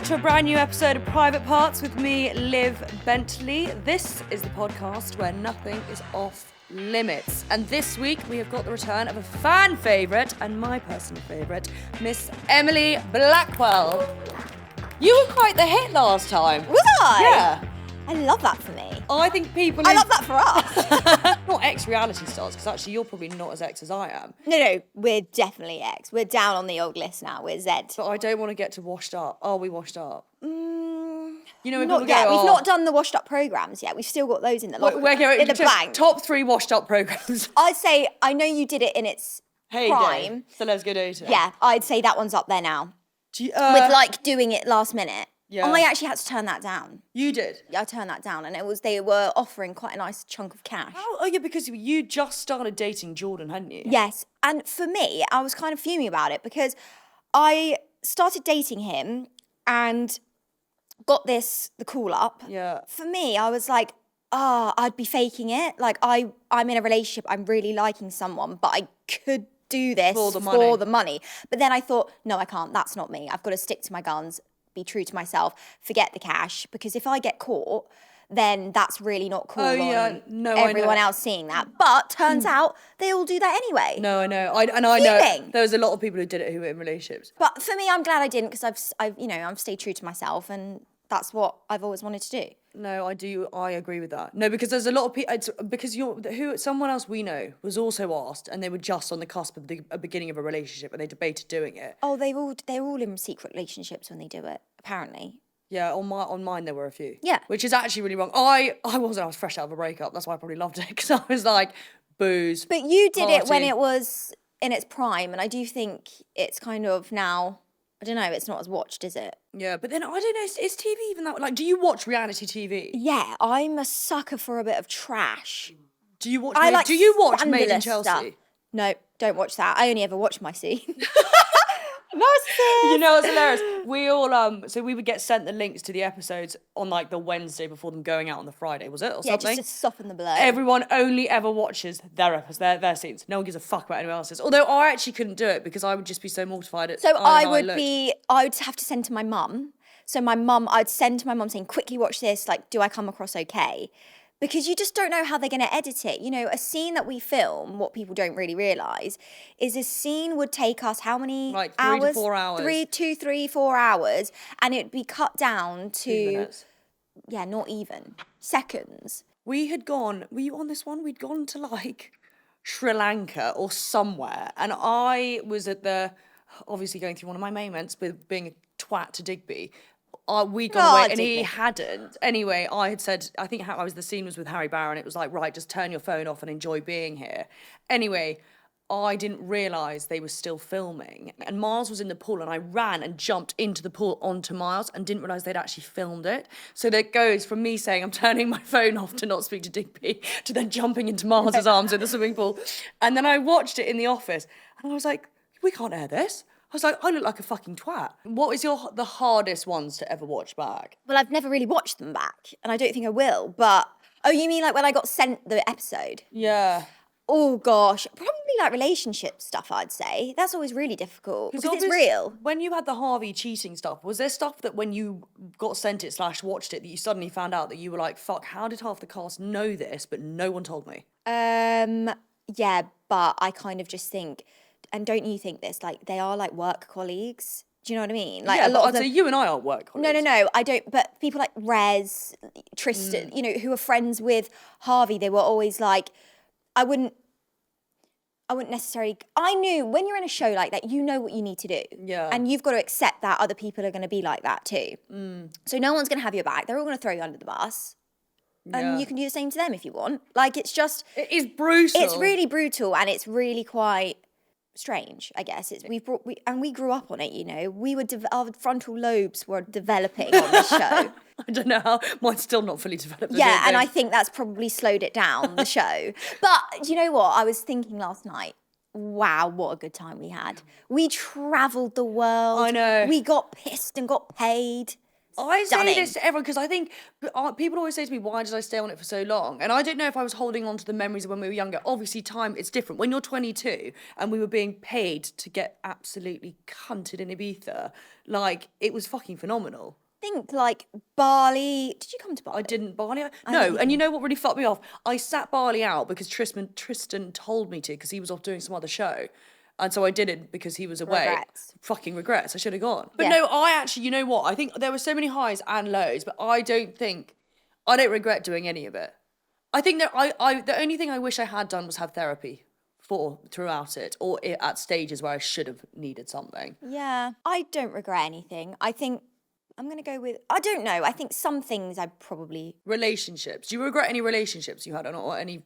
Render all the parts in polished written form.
back to a brand new episode of Private Parts with me, Liv Bentley. This is the podcast where nothing is off limits. And this week we have got the return of a fan favourite and my personal favourite, Miss Emily Blackwell. You were quite the hit last time. Was I? Yeah. I love that for me. I think people... I love that for us. Not ex-reality stars, because actually you're probably not as ex as I am. No, we're definitely ex. We're down on the old list now. We're Z. But I don't want to get to washed up. Are we washed up? You know, when Not people yet. go, We've not done the washed up programmes yet. We've still got those in the locker, in the bank. Top 3 washed up programmes. I'd say, I know you did it in its prime. So let's go dating. Yeah, I'd say that one's up there now. With like doing it last minute. Yeah. I actually had to turn that down. You did? Yeah, I turned that down, and they were offering quite a nice chunk of cash. Oh yeah, because you just started dating Jordan, hadn't you? Yes, and for me, I was kind of fuming about it because I started dating him and got the call up. Yeah. For me, I was like, I'd be faking it. Like I'm in a relationship, I'm really liking someone, but I could do this for the money. But then I thought, no, I can't. That's not me. I've got to stick to my guns, be true to myself, forget the cash, because if I get caught, then that's really not cool on everyone else seeing that. But turns out they all do that anyway. No, I know. I know there was a lot of people who did it who were in relationships. But for me, I'm glad I didn't, because I've stayed true to myself, and that's what I've always wanted to do. No, I do. I agree with that. No, because there's a lot of people. Because someone else we know was also asked, and they were just on the cusp of the beginning of a relationship, and they debated doing it. Oh, they're all in secret relationships when they do it, apparently. Yeah, on mine there were a few. Yeah, which is actually really wrong. I was fresh out of a breakup. That's why I probably loved it, because I was like, booze. But you did it when it was in its prime, and I do think it's kind of now. I don't know, it's not as watched, is it? Yeah, but then I don't know, is TV even that... Like, do you watch reality TV? Yeah, I'm a sucker for a bit of trash. Do you watch Made in Chelsea? Stuff. No, don't watch that. I only ever watch My Scene. You know, it's hilarious. We all, so we would get sent the links to the episodes on like the Wednesday before them going out on the Friday, was it? Or something? Yeah, just to soften the blow. Everyone only ever watches their episodes, their scenes. No one gives a fuck about anyone else's. Although I actually couldn't do it because I would just be so mortified at I would have to send to my mum. So I'd send to my mum saying, quickly watch this, like, do I come across okay? Because you just don't know how they're going to edit it. You know, a scene that we film, what people don't really realise, is a scene would take us how many like hours? 3 to 4 hours. 2, 3, 4 hours. And it'd be cut down to... 2 minutes. Yeah, not even. Seconds. Were you on this one? We'd gone to like Sri Lanka or somewhere. And I was obviously going through one of my moments with being a twat to Digby. We'd gone away and he hadn't. Anyway, I had said, I think the scene was with Harry Barron. It was like, right, just turn your phone off and enjoy being here. Anyway, I didn't realise they were still filming. And Miles was in the pool and I ran and jumped into the pool onto Miles and didn't realise they'd actually filmed it. So that goes from me saying I'm turning my phone off to not speak to Digby to then jumping into Miles's arms in the swimming pool. And then I watched it in the office and I was like, we can't air this. I was like, I look like a fucking twat. What is the hardest ones to ever watch back? Well, I've never really watched them back, and I don't think I will, but... Oh, you mean like when I got sent the episode? Yeah. Oh, gosh. Probably like relationship stuff, I'd say. That's always really difficult, because it's real. When you had the Harvey cheating stuff, was there stuff that when you got sent it / watched it that you suddenly found out that you were like, fuck, how did half the cast know this, but no one told me? Yeah, but I kind of just think... And don't you think this? Like, they are like work colleagues. Do you know what I mean? Like, yeah, a lot of them... you and I are work colleagues. No, I don't. But people like Rez, Tristan, who are friends with Harvey, they were always like, I wouldn't necessarily... I knew when you're in a show like that, you know what you need to do. Yeah. And you've got to accept that other people are going to be like that too. So no one's going to have your back. They're all going to throw you under the bus. And you can do the same to them if you want. Like, it's just... It is brutal. It's really brutal, and it's really quite... strange, I guess. We grew up on it, you know. Our frontal lobes were developing on this show. I don't know how, mine's still not fully developed. Yeah, and I think that's probably slowed it down, the show. But you know what? I was thinking last night, wow, what a good time we had. We travelled the world. I know. We got pissed and got paid. I Stunning. say this to everyone because I think people always say to me, why did I stay on it for so long? And I don't know if I was holding on to the memories of when we were younger. Obviously, time, it's different. When you're 22 and we were being paid to get absolutely cunted in Ibiza, like, it was fucking phenomenal. Think like Bali. Did you come to Bali? I didn't Bali. No, and you know what really fucked me off? I sat Bali out because Tristan told me to because he was off doing some other show. And so I didn't because he was away. Regrets. Fucking regrets. I should have gone. But Yeah. no, I actually, you know what? I think there were so many highs and lows, but I don't regret doing any of it. I think that the only thing I wish I had done was have therapy throughout it, or at stages where I should have needed something. Yeah, I don't regret anything. I think I'm going to go with, I don't know. I think some things I probably... Relationships. Do you regret any relationships you had or any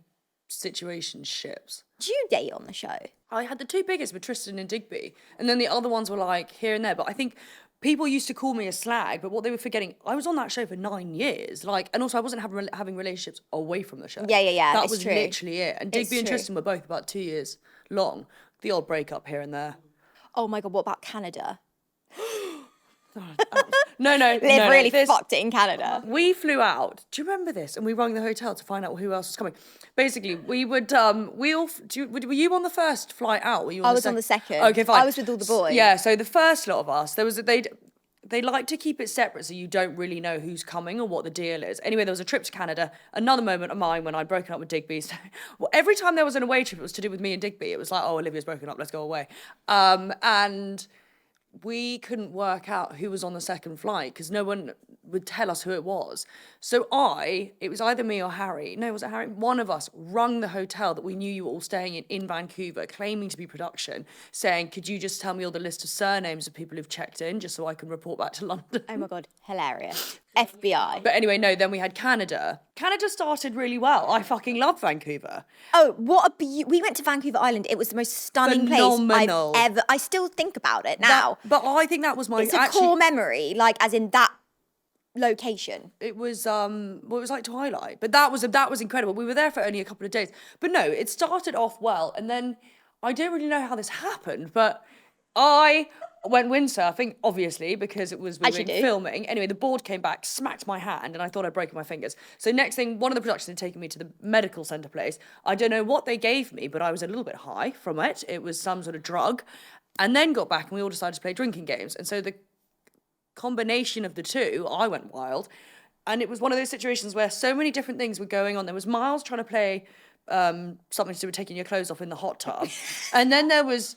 situationships? Do you date on the show? I had the two biggest with Tristan and Digby, and then the other ones were like here and there. But I think people used to call me a slag, but what they were forgetting, I was on that show for 9 years. Like, and also I wasn't having relationships away from the show. Yeah. That it's was true. literally it. And Digby and Tristan were both about 2 years long. The odd breakup here and there. Oh my God, what about Canada? No. Liv really fucked it in Canada. We flew out. Do you remember this? And we rang the hotel to find out who else was coming. Basically, we would were you on the first flight out? Were you on I the was on the second. Okay, fine. I was with all the boys. Yeah, so the first lot of us, they like to keep it separate so you don't really know who's coming or what the deal is. Anyway, there was a trip to Canada. Another moment of mine when I'd broken up with Digby. So, well, every time there was an away trip, it was to do with me and Digby. It was like, oh, Olivia's broken up, let's go away. And we couldn't work out who was on the second flight because no one would tell us who it was. So it was either me or Harry. No, was it Harry? One of us rung the hotel that we knew you were all staying in Vancouver, claiming to be production, saying, could you just tell me all the list of surnames of people who've checked in just so I can report back to London? Oh my God, hilarious. FBI. But anyway, no, then we had Canada. Canada started really well. I fucking love Vancouver. Oh, we went to Vancouver Island. It was the most stunning Phenomenal. place I've ever... I still think about it now. But I think that was my... It's a core memory, like, as in that location. It was it was like Twilight, but that was incredible. We were there for only a couple of days, but no, it started off well, and then I don't really know how this happened, but I went windsurfing, obviously, because it was filming. Anyway, the board came back, smacked my hand, and I thought I'd broken my fingers. So next thing, one of the productions had taken me to the medical centre place. I don't know what they gave me, but I was a little bit high from it. It was some sort of drug, and then got back and we all decided to play drinking games, and so the combination of the two, I went wild. And it was one of those situations where so many different things were going on. There was Miles trying to play something to do with taking your clothes off in the hot tub. And then there was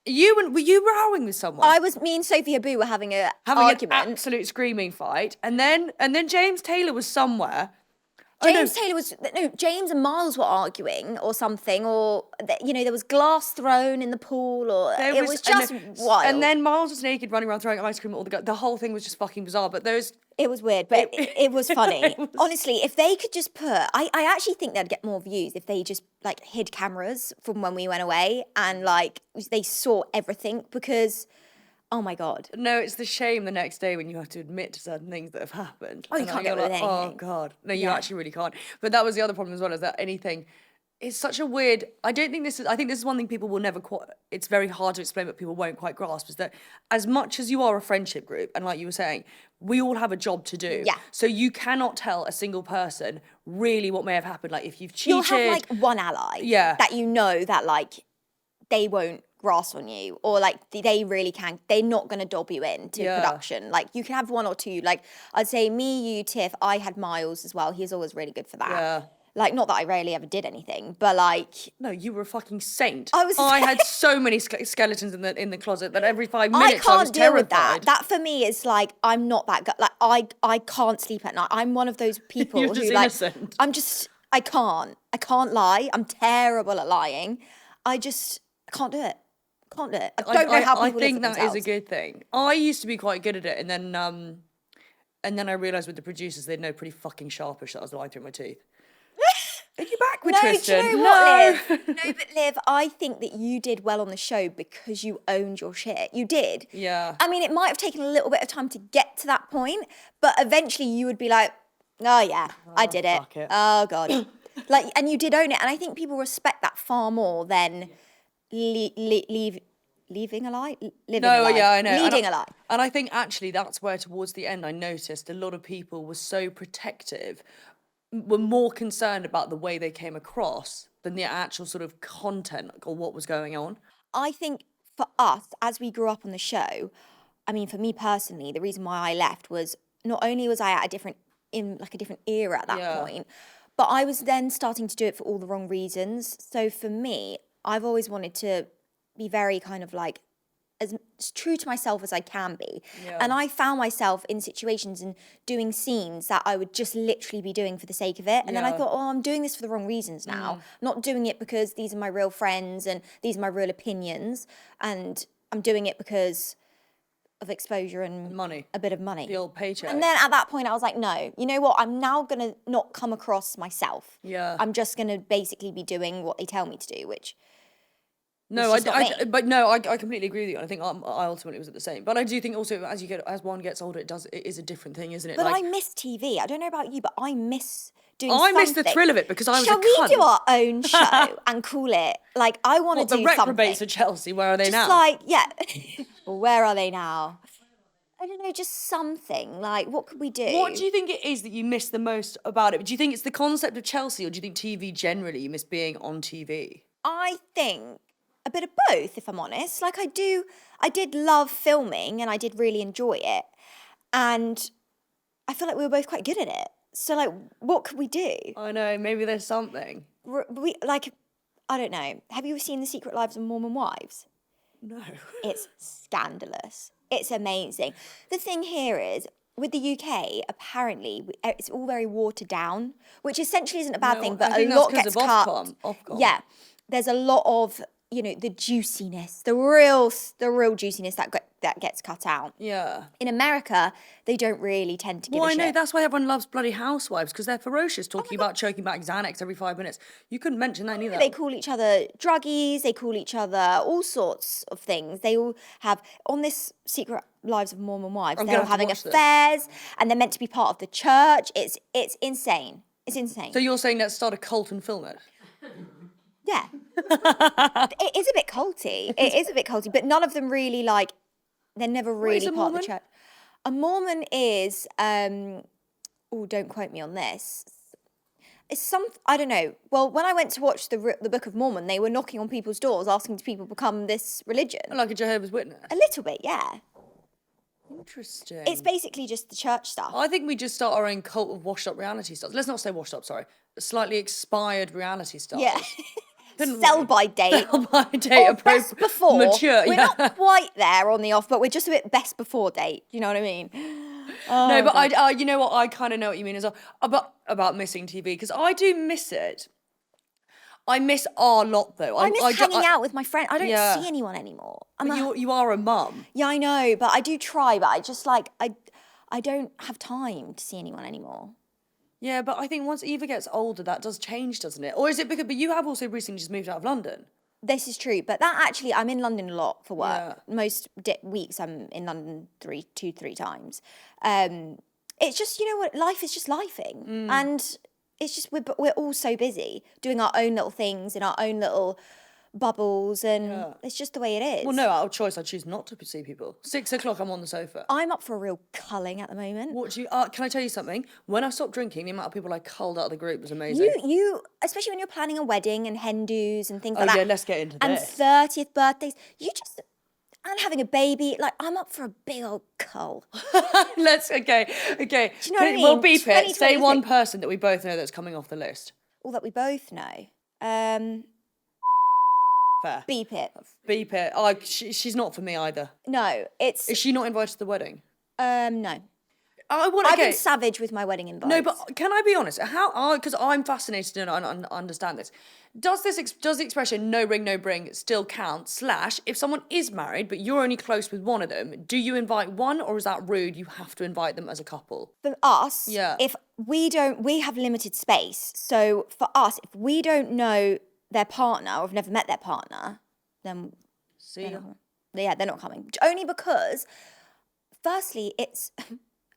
were you rowing with someone? Me and Sophia Boo were having an argument. An absolute screaming fight. And then James Taylor was somewhere. James and Miles were arguing or something, or there was glass thrown in the pool, or it was just wild. And then Miles was naked, running around throwing ice cream at all the whole thing was just fucking bizarre. But it was weird, but it was funny. Honestly, if they could just I actually think they'd get more views if they just like hid cameras from when we went away and like they saw everything, because oh my God. No, it's the shame the next day when you have to admit to certain things that have happened. Oh, you can't get away with anything. Oh God. No, you actually really can't. But that was the other problem as well, is that anything, it's such a weird, I think this is one thing people will never quite, it's very hard to explain, but people won't quite grasp, is that as much as you are a friendship group, and like you were saying, we all have a job to do. Yeah. So you cannot tell a single person really what may have happened. Like if you've cheated. You'll have like one ally. Yeah. That you know that like they won't grass on you, or like they really can, they're not going to dob you into production. Like you can have one or two, like I'd say me, you, Tiff. I had Miles as well, he's always really good for that. Yeah. Like, not that I rarely ever did anything, but like... No, you were a fucking saint. I had so many skeletons in the closet that every 5 minutes I was terrified. I can't deal with that. That for me is like, I'm not that good. Like, I can't sleep at night. I'm one of those people You're just who innocent. like... I can't lie. I'm terrible at lying. I can't do it. I don't know how people I think live with that is a themselves. good thing. I used to be quite good at it, and then I realised with the producers they'd know pretty fucking sharpish that I was lying through my teeth. Are you back with Tristan? Do you know what, Liv? No, but Liv, I think that you did well on the show because you owned your shit. You did. Yeah. I mean, it might have taken a little bit of time to get to that point, but eventually you would be like, oh yeah, I did it. Fuck it. Oh God. And you did own it. And I think people respect that far more than leave Living a lie. I know. Leading a lie. And I think actually that's where towards the end I noticed a lot of people were so protective, were more concerned about the way they came across than the actual sort of content or what was going on. I think for us, as we grew up on the show, I mean, for me personally, the reason why I left was not only was I at a different era at that point, but I was then starting to do it for all the wrong reasons. So for me, I've always wanted to be very kind of like as true to myself as I can be. Yeah. And I found myself in situations and doing scenes that I would just literally be doing for the sake of it. And then I thought, oh, I'm doing this for the wrong reasons now. I'm not doing it because these are my real friends and these are my real opinions. And I'm doing it because of exposure and money. A bit of money. The old paycheck. And then at that point I was like, no, you know what? I'm now going to not come across myself. Yeah. I'm just going to basically be doing what they tell me to do, which... No, I completely agree with you. I think I ultimately was at the same. But I do think also as one gets older, it is a different thing, isn't it? But I miss TV. I don't know about you, but I miss doing something. I miss the thrill of it because I was Shall we do our own show and call it, like, I want to do the reprobates of Chelsea, where are they now? Like, yeah. Well, where are they now? I don't know, just something. Like, what could we do? What do you think it is that you miss the most about it? Do you think it's the concept of Chelsea, or do you think TV generally, you miss being on TV? I think a bit of both, if I'm honest. Like, I did love filming and I did really enjoy it. And I feel like we were both quite good at it. So, like, what could we do? I know, maybe there's something. I don't know. Have you seen The Secret Lives of Mormon Wives? No. It's scandalous. It's amazing. The thing here is, with the UK, apparently, it's all very watered down, which essentially isn't a bad thing, but a lot gets cut. Ofcom. Yeah. There's a lot of, the juiciness, the real juiciness that gets cut out. Yeah. In America, they don't really tend to give a shit. Well, I know, that's why everyone loves bloody Housewives, because they're ferocious, talking about choking back Xanax every 5 minutes. You couldn't mention that either. They call each other druggies, they call each other all sorts of things. They all have, on this Secret Lives of Mormon Wives, they're all having affairs, and they're meant to be part of the church. It's insane. It's insane. So you're saying let's start a cult and film it? Yeah. It is a bit culty. It is a bit culty, but none of them really, like, they're never really part of the church. A Mormon is, don't quote me on this. It's I don't know. Well, when I went to watch the Book of Mormon, they were knocking on people's doors, asking people to become this religion. Like a Jehovah's Witness? A little bit, yeah. Interesting. It's basically just the church stuff. I think we just start our own cult of washed-up reality stars. Let's not say washed-up, sorry. Slightly expired reality stars. Yeah. Sell-by date. Sell-by date. Or best before. Mature, We're not quite there on the off, but we're just a bit best before date. You know what I mean? Oh, no, but you know what? I kind of know what you mean as well. About missing TV, because I do miss it. I miss our lot, though. I miss hanging out with my friend. I don't see anyone anymore. You are a mum. Yeah, I know, but I do try, but I just, like, I don't have time to see anyone anymore. Yeah, but I think once Eva gets older, that does change, doesn't it? Or is it because... But you have also recently just moved out of London. This is true, but that actually... I'm in London a lot for work. Yeah. Most weeks I'm in London 2-3 times. It's just, you know what? Life is just lifing. And it's just... We're all so busy doing our own little things in our own little bubbles, and it's just the way it is. Well, no, out of choice, I choose not to see people. 6 o'clock, I'm on the sofa. I'm up for a real culling at the moment. What do you... can I tell you something? When I stopped drinking, the amount of people I culled out of the group was amazing. You especially when you're planning a wedding and hen do's and things like that. Oh, yeah, let's get into this. And 30th birthdays. And having a baby, like, I'm up for a big old cull. Okay. Do you know what I mean? We'll beep it. Say one person that we both know that's coming off the list. All that we both know. Fair. Beep it. Beep it. She's not for me either. No, it's... Is she not invited to the wedding? No. I've been savage with my wedding invites. No, but can I be honest? Because I'm fascinated and I understand this. Does the expression "no ring, no bring" still count? / if someone is married but you're only close with one of them, do you invite one, or is that rude? You have to invite them as a couple. For us, if we have limited space. So for us, if we don't know their partner or have never met their partner, then they're not coming. Only because, firstly, it's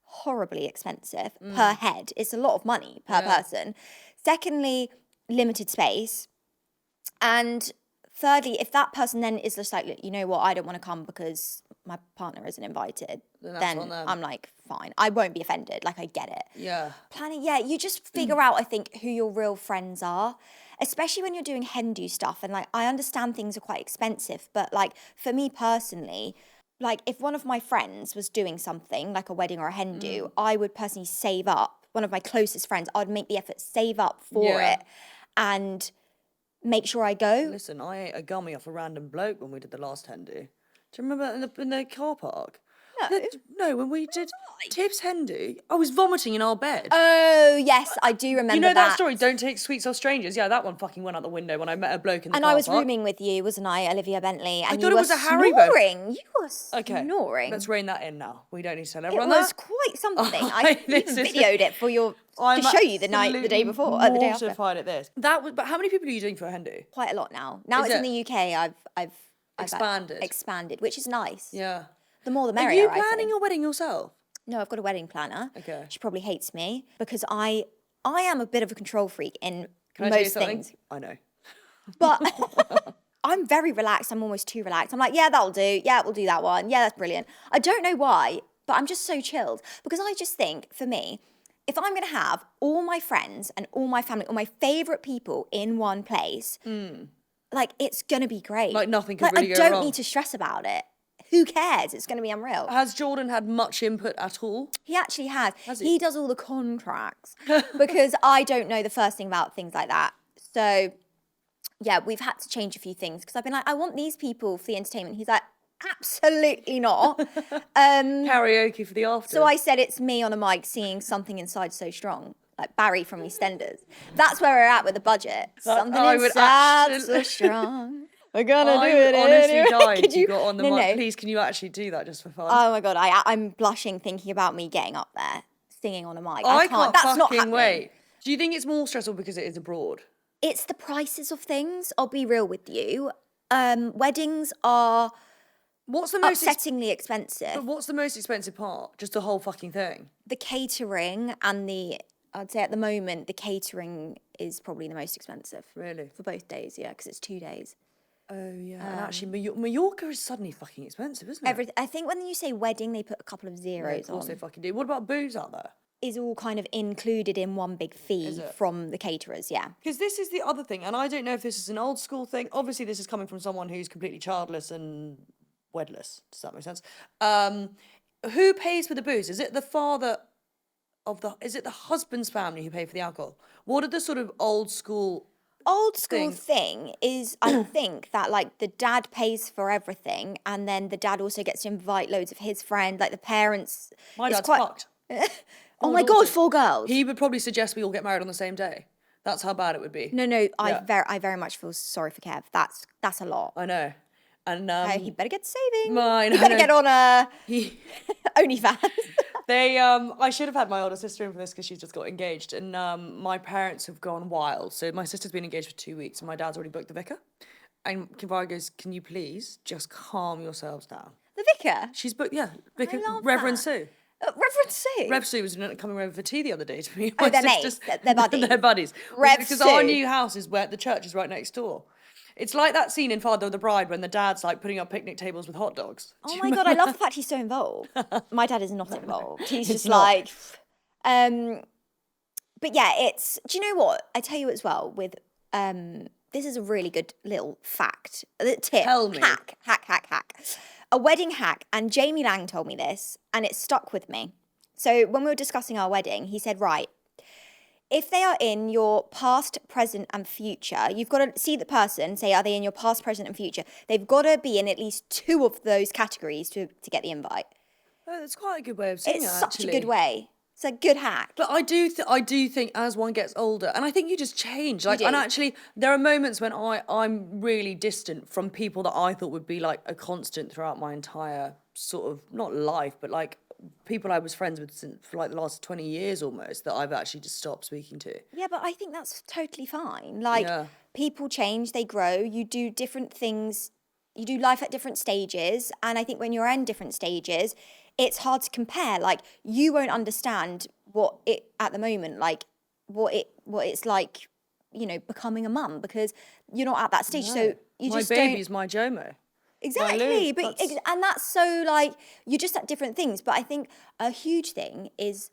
horribly expensive per head. It's a lot of money per person. Secondly, limited space. And thirdly, if that person then is just like, look, you know what, I don't want to come because my partner isn't invited, then I'm like, fine. I won't be offended. Like, I get it. Yeah. Planning, you just figure out, I think, who your real friends are, especially when you're doing hen do stuff. And like, I understand things are quite expensive, but like, for me personally, like if one of my friends was doing something like a wedding or a hen do, I would personally save up. One of my closest friends, I'd make the effort, save up for it, and make sure I go. Listen, I ate a gummy off a random bloke when we did the last hen do. Do you remember in the car park? No, when we did Tibbs hen do, I was vomiting in our bed. Oh, yes, I do remember that. You know that story, don't take sweets off strangers? Yeah, that one fucking went out the window when I met a bloke in the car park. And I was rooming with you, wasn't I, Olivia Bentley? And I thought it was a Harry snoring. You were snoring. Let's rein that in now. We don't need to tell everyone that. It was quite something. I even videoed it for your... to show you the day before, the day after. Mortified at this. But how many people are you doing for a hen do? Quite a lot now. Now it's in the UK. I've expanded, which is nice. Yeah. The more the merrier. Are you planning your wedding yourself? No, I've got a wedding planner. Okay. She probably hates me because I am a bit of a control freak in Can most I tell you something? things. I know. But I'm very relaxed. I'm almost too relaxed. I'm like, yeah, that'll do. Yeah, we'll do that one. Yeah, that's brilliant. I don't know why, but I'm just so chilled because I just think, for me, if I'm going to have all my friends and all my family, all my favourite people in one place, like, it's going to be great. Like, nothing could really go wrong. I wrong. don't need to stress about it. Who cares? It's going to be unreal. Has Jordan had much input at all? He actually has. Has he does all the contracts because I don't know the first thing about things like that. So, yeah, we've had to change a few things because I've been like, I want these people for the entertainment. He's like, absolutely not. Karaoke for the after. So I said it's me on a mic singing Something Inside So Strong, like Barry from EastEnders. That's where we're at with the budget. Something inside so strong. We're gonna do it. I honestly anyway. died. You got on the mic. No. Please, can you actually do that just for fun? Oh my God, I'm blushing thinking about me getting up there singing on a mic. I can't. That's not happening. Wait. Do you think it's more stressful because it is abroad? It's the prices of things. I'll be real with you. Weddings are upsettingly expensive. But what's the most expensive part? Just the whole fucking thing? The catering and I'd say at the moment, the catering is probably the most expensive. Really? For both days, yeah, because it's 2 days. Oh, yeah. And actually, Mallorca is suddenly fucking expensive, isn't it? I think when you say wedding, they put a couple of zeros on. Of course they fucking do. What about booze out there? Is all kind of included in one big fee from the caterers, yeah. Because this is the other thing, and I don't know if this is an old school thing. Obviously, this is coming from someone who's completely childless and wedless. Does that make sense? Who pays for the booze? Is it the father is it the husband's family who pay for the alcohol? What are the sort of old school thing is, I think that like the dad pays for everything, and then the dad also gets to invite loads of his friends, like the parents. My dad's fucked. Oh my God, 4 girls. He would probably suggest we all get married on the same day. That's how bad it would be. No, I very much feel sorry for Kev. That's a lot. I know. And he better get saving. Mine. He better get on OnlyFans. I should have had my older sister in for this because she's just got engaged, and my parents have gone wild. So my sister's been engaged for 2 weeks, and my dad's already booked the vicar. And Kivara goes, "Can you please just calm yourselves down?" The vicar? She's booked, vicar, Reverend Sue. Reverend Sue? Rev Sue was coming over for tea the other day to me. Oh, they're mates. They're buddies. They're buddies. Because Sue. our new house is where the church is right next door. It's like that scene in Father of the Bride when the dad's like putting up picnic tables with hot dogs. Oh my God, I love the fact he's so involved. My dad is not involved. He's just like, but yeah, do you know what? I tell you as well with, this is a really good little fact, tip. Tell me. Hack. A wedding hack, and Jamie Lang told me this, and it stuck with me. So when we were discussing our wedding, he said, right, if they are in your past, present, and future, you've got to see the person, say, are they in your past, present, and future? They've got to be in at least 2 of those categories to get the invite. Oh, that's quite a good way of saying it, It's such a good way. It's a good hack. But I do think as one gets older, and I think you just change. Like, and actually, there are moments when I'm really distant from people that I thought would be like a constant throughout my entire sort of, not life, but like people I was friends with for like the last 20 years almost, that I've actually just stopped speaking to. Yeah, but I think that's totally fine. Like, people change, they grow, you do different things, you do life at different stages, and I think when you're in different stages, it's hard to compare. Like, you won't understand what it at the moment, like what it's like, becoming a mum, because you're not at that stage. No. So you my just baby's my Jomo. Exactly, and that's so like you're just at different things. But I think a huge thing is,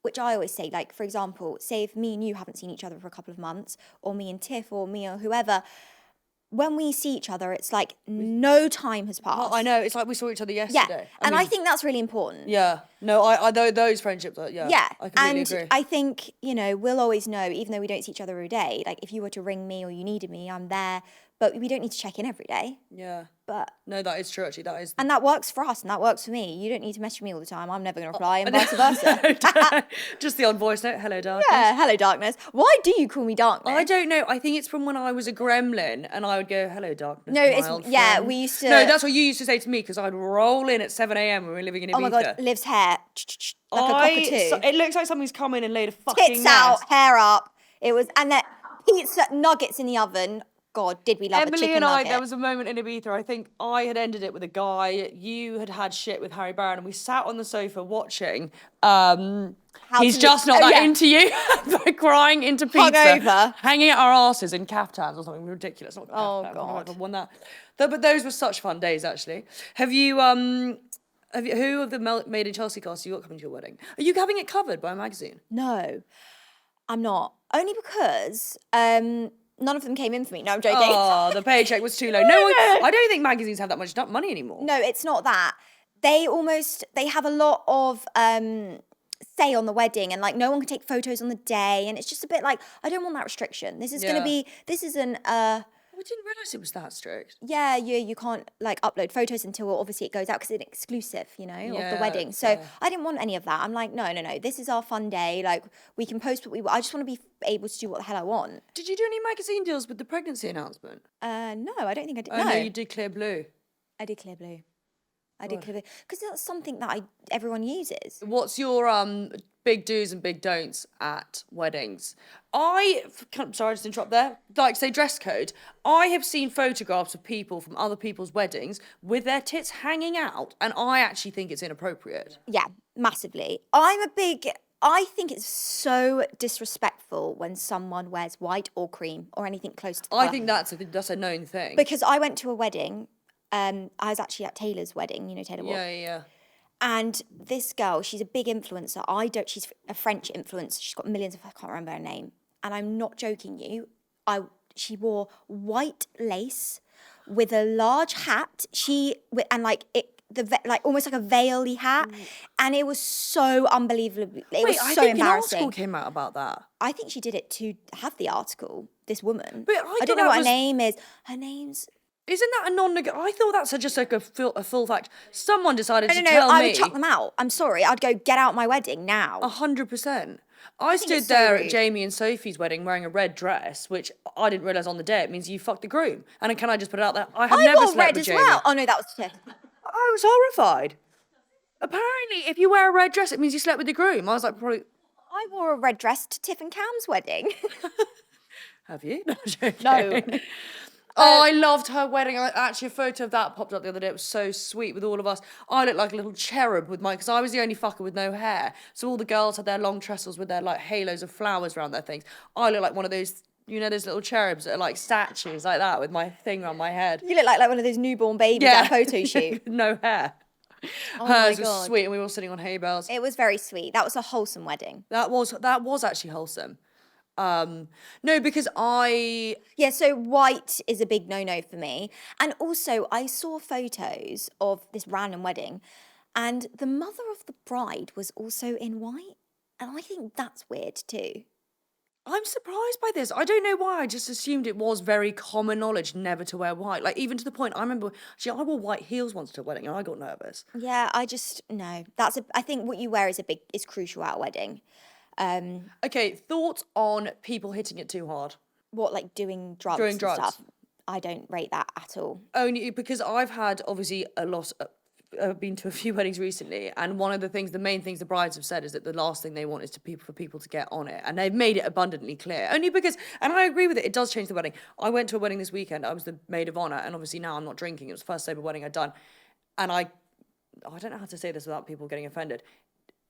which I always say, like for example, say if me and you haven't seen each other for a couple of months, or me and Tiff, or me or whoever, when we see each other, it's like no time has passed. Oh, I know, it's like we saw each other yesterday. Yeah, I think that's really important. Yeah, no, I those friendships are, yeah, I completely agree. I think, we'll always know, even though we don't see each other every day, like if you were to ring me or you needed me, I'm there, but we don't need to check in every day. Yeah. But no, that is true, actually. That is, and that works for us, and that works for me. You don't need to message me all the time. I'm never going to reply, and vice versa. Just the odd voice note. Hello, darkness. Yeah, hello, darkness. Why do you call me darkness? I don't know. I think it's from when I was a gremlin, and I would go, "Hello, darkness." No, we used to. No, that's what you used to say to me, because I'd roll in at 7 a.m. when we were living in Ibiza. Oh my god, Liv's hair, like a cockatoo. It looks like something's come in and laid a fucking tits out, hair up. It was, and then pizza nuggets in the oven. God, did we love Emily a chicken and I, nugget. there was a moment in Ibiza, I think I had ended it with a guy, you had shit with Harry Barron, and we sat on the sofa watching He's Just Not That Into You, crying into pizza, hungover, hanging at our asses in caftans or something ridiculous. Not oh caftan, God. I won that. But those were such fun days, actually. Have you, who of the Made in Chelsea cast you got coming to your wedding? Are you having it covered by a magazine? No, I'm not. Only because none of them came in for me. No, I'm joking. Oh, the paycheck was too low. No, I don't think magazines have that much money anymore. No, it's not that. They have a lot of say on the wedding, and like no one can take photos on the day, and it's just a bit like, I don't want that restriction. This isn't I didn't realise it was that strict. Yeah, you can't like upload photos until obviously it goes out, because it's exclusive, of the wedding. So I didn't want any of that. I'm like, no. This is our fun day. Like we can post what we want. I just want to be able to do what the hell I want. Did you do any magazine deals with the pregnancy announcement? No, I don't think I did. Oh, no, you did Clear Blue. I did Clear Blue. Because that's something that everyone uses. What's your big do's and big don'ts at weddings? Sorry, just interrupt there. Like, say, dress code. I have seen photographs of people from other people's weddings with their tits hanging out, and I actually think it's inappropriate. Yeah, massively. I think it's so disrespectful when someone wears white or cream or anything close to that. I think that's a known thing. Because I went to a wedding. I was actually at Taylor's wedding, Taylor Wolf. Yeah. And this girl, she's a big influencer. She's a French influencer. She's got millions of, I can't remember her name. And I'm not joking you. She wore white lace with a large hat. Almost like a veil-y hat. And it was so unbelievable. It was so embarrassing. An article came out about that. I think she did it to have the article, this woman. But I don't know what her name is. Her name's... Isn't that a non-negotiable? I thought that's just like a full fact. Someone decided to tell me. I would chuck them out. I'm sorry. I'd go, get out my wedding now. 100%. I stood there at Jamie and Sophie's wedding wearing a red dress, which I didn't realise on the day it means you fucked the groom. And can I just put it out there? I have never slept with Jamie. Well. Oh no, that was Tiff. I was horrified. Apparently, if you wear a red dress, it means you slept with the groom. I was like, probably. I wore a red dress to Tiff and Cam's wedding. Have you? No. Oh, I loved her wedding. Actually, a photo of that popped up the other day. It was so sweet with all of us. I looked like a little cherub with because I was the only fucker with no hair. So all the girls had their long trestles with their like halos of flowers around their things. I looked like one of those, those little cherubs that are like statues like that with my thing around my head. You look like one of those newborn babies at a photo shoot. No hair. Oh Hers was sweet, and we were all sitting on hay bales. It was very sweet. That was a wholesome wedding. That was actually wholesome. No, because so white is a big no-no for me. And also I saw photos of this random wedding, and the mother of the bride was also in white, and I think that's weird too. I'm surprised by this. I don't know why. I just assumed it was very common knowledge never to wear white. Like, even to the point, I remember, I wore white heels once to a wedding and I got nervous. Yeah, no. I think what you wear is crucial at a wedding. Okay, thoughts on people hitting it too hard? What, like doing drugs and stuff? I don't rate that at all. Only because I've had, obviously, I've been to a few weddings recently, and one of the main things the brides have said is that the last thing they want is for people to get on it, and they've made it abundantly clear. Only because, and I agree with it does change the wedding. I went to a wedding this weekend, I was the maid of honour, and obviously now I'm not drinking, it was the first sober wedding I'd done, and I don't know how to say this without people getting offended.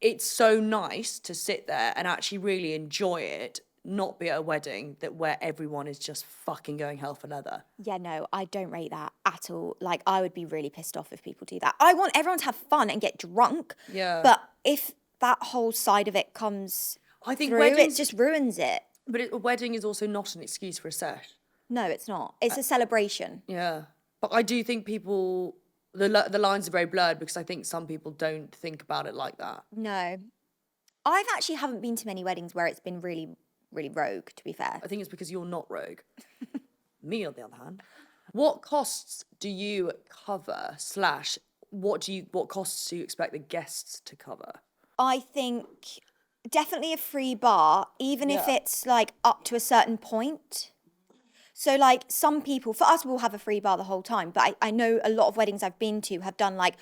It's so nice to sit there and actually really enjoy it, not be at a wedding where everyone is just fucking going hell for leather. Yeah, no, I don't rate that at all. Like, I would be really pissed off if people do that. I want everyone to have fun and get drunk. Yeah. But if that whole side of it comes I think through, it just ruins it. But a wedding is also not an excuse for a sesh. No, it's not. It's a celebration. Yeah. But I do think people, the lines are very blurred because I think some people don't think about it like that. No. I've actually haven't been to many weddings where it's been really, really rogue, to be fair. I think it's because you're not rogue. Me, on the other hand. What costs do you cover / what costs do you expect the guests to cover? I think definitely a free bar, even if it's like up to a certain point. So like some people, for us, we'll have a free bar the whole time. But I know a lot of weddings I've been to have done like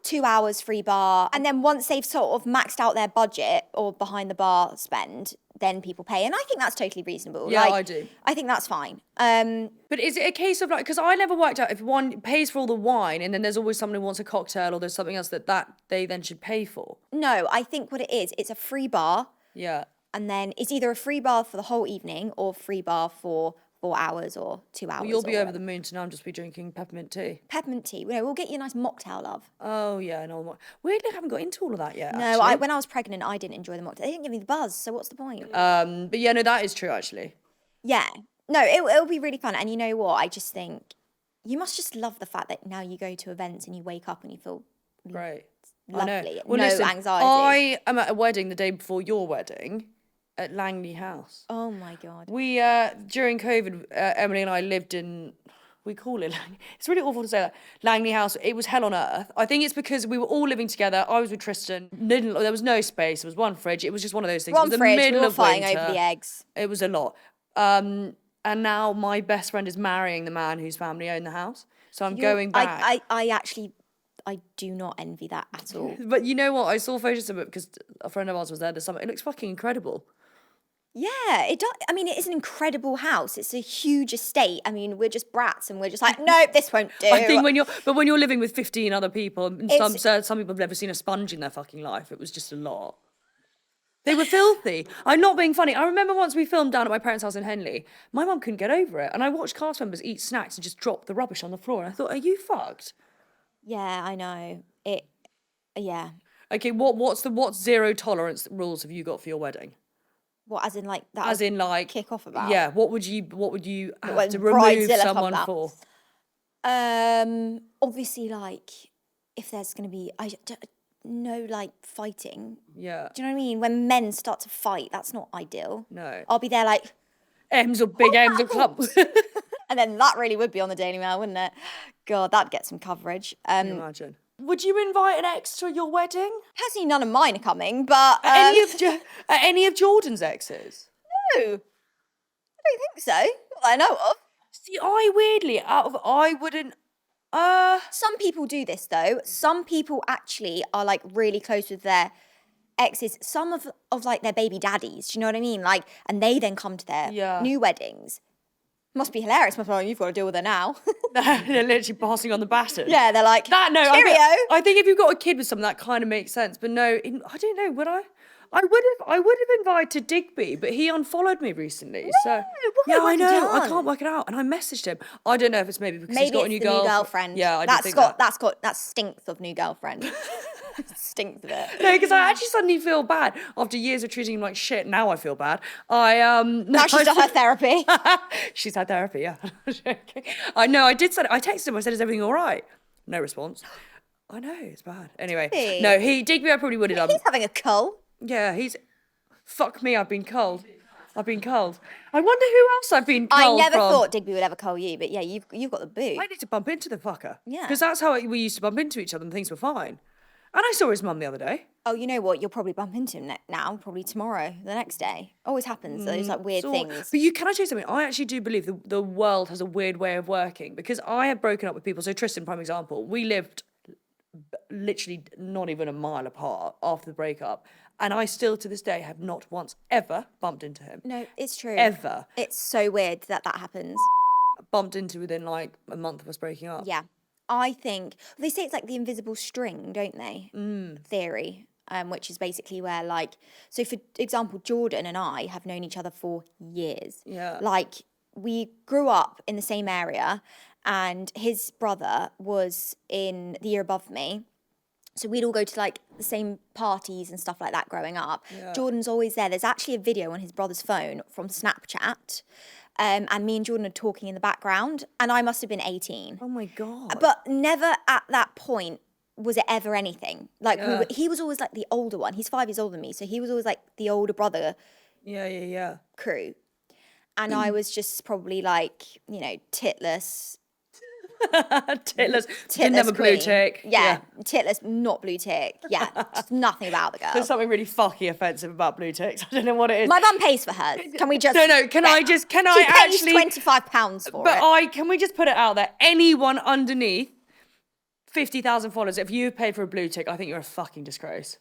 2 hours free bar. And then once they've sort of maxed out their budget or behind the bar spend, then people pay. And I think that's totally reasonable. Yeah, like, I do. I think that's fine. But is it a case of like, because I never worked out if one pays for all the wine and then there's always someone who wants a cocktail or there's something else that they then should pay for? No, I think what it is, it's a free bar. Yeah. And then it's either a free bar for the whole evening or free bar for 4 hours or 2 hours. Well, you'll be over the moon tonight. I'll just be drinking peppermint tea. Peppermint tea. No, we'll get you a nice mocktail, love. Oh, yeah. No, weirdly, I haven't got into all of that yet, No, actually. when I was pregnant, I didn't enjoy the mocktail. They didn't give me the buzz, so what's the point? But yeah, no, that is true, actually. Yeah. No, it'll be really fun. And you know what? I just think you must just love the fact that now you go to events and you wake up and you feel Great. lovely. I know. No listen, anxiety. I am at a wedding the day before your wedding at Langley House. Oh my God. We, during COVID, Emily and I lived in, we call it, it's really awful to say that, Langley House. It was hell on earth. I think it's because we were all living together. I was with Tristan. There was no space. There was one fridge. It was just one of those things. One it was fridge, the middle we were of fighting winter. over the eggs. It was a lot. And now my best friend is marrying the man whose family owned the house. So I'm going back. I do not envy that at all. But you know what? I saw photos of it because a friend of ours was there this summer. It looks fucking incredible. Yeah, it does. I mean, it is an incredible house. It's a huge estate. I mean, we're just brats and we're just like, no, this won't do. I think when you're living with 15 other people, and some people have never seen a sponge in their fucking life. It was just a lot. They were filthy. I'm not being funny. I remember once we filmed down at my parents' house in Henley. My mum couldn't get over it, and I watched cast members eat snacks and just drop the rubbish on the floor. And I thought, are you fucked? Yeah, I know. Yeah. Okay, what zero tolerance rules have you got for your wedding? What, as in like that? As in like kick off about? Yeah. What would you have to remove Bridezilla someone comes for? Obviously, like if there's gonna be no like fighting. Yeah. Do you know what I mean? When men start to fight, that's not ideal. No. I'll be there like M's or big M's or clubs. and then that really would be on the Daily Mail, wouldn't it? God, that'd get some coverage. Can you imagine? Would you invite an ex to your wedding? Personally, none of mine are coming, but Any of Jordan's exes? no, I don't think so. Not that I know of. See, I wouldn't. Some people do this though. Some people actually are like really close with their exes. Some of like their baby daddies. Do you know what I mean? Like, and they then come to their new weddings. Must be hilarious. Must be like, you've got to deal with her now. They're literally passing on the baton. Yeah, they're like, that. No, cheerio. I think if you've got a kid with someone, that kind of makes sense. But no, I don't know. Would I? I would have invited Digby, but he unfollowed me recently. So yeah, I know. I can't work it out. And I messaged him. I don't know if it's maybe because he's got a new girlfriend. Yeah, that stinks of new girlfriend. Stinks of it. No, because I actually suddenly feel bad after years of treating him like shit. Now I feel bad. Now she's done her therapy. She's had therapy. Yeah. I know. I did say. I texted him. I said, "Is everything all right?" No response. I know it's bad. Anyway, no. Digby, I probably would have done. He's having a cull. Yeah, fuck me, I've been culled. I wonder who else I've been culled I never from. thought Digby would ever cull you, but yeah, you've got the boot. I need to bump into the fucker. Yeah. Because that's how we used to bump into each other and things were fine. And I saw his mum the other day. Oh, you know what? You'll probably bump into him now, probably tomorrow, the next day. Always happens, those like weird things. But can I tell you something? I actually do believe the world has a weird way of working because I have broken up with people. So Tristan, prime example, we lived literally not even a mile apart after the breakup. And I still, to this day, have not once ever bumped into him. No, it's true. Ever. It's so weird that happens. Bumped into within like a month of us breaking up. Yeah. I think, they say it's like the invisible string, don't they? Theory. which is basically where like, so for example, Jordan and I have known each other for years. Yeah. Like we grew up in the same area and his brother was in the year above me. So we'd all go to like the same parties and stuff like that growing up. Yeah. Jordan's always there. There's actually a video on his brother's phone from Snapchat. And me and Jordan are talking in the background. And I must have been 18. Oh my God. But never at that point was it ever anything. Like Yeah. he was always like the older one. He's 5 years older than me. So he was always like the older brother Yeah. crew. And I was just probably like, you know, titless. Titless. Didn't have a blue queen. tick. Yeah, titless, not blue tick. Yeah, just nothing about the girl. There's something really fucking offensive about blue ticks. I don't know what it is. My mum pays for hers. Can we just? No. Can I She actually? pays £25 for it. Can we just put it out there? Anyone underneath 50,000 followers, if you paid for a blue tick, I think you're a fucking disgrace.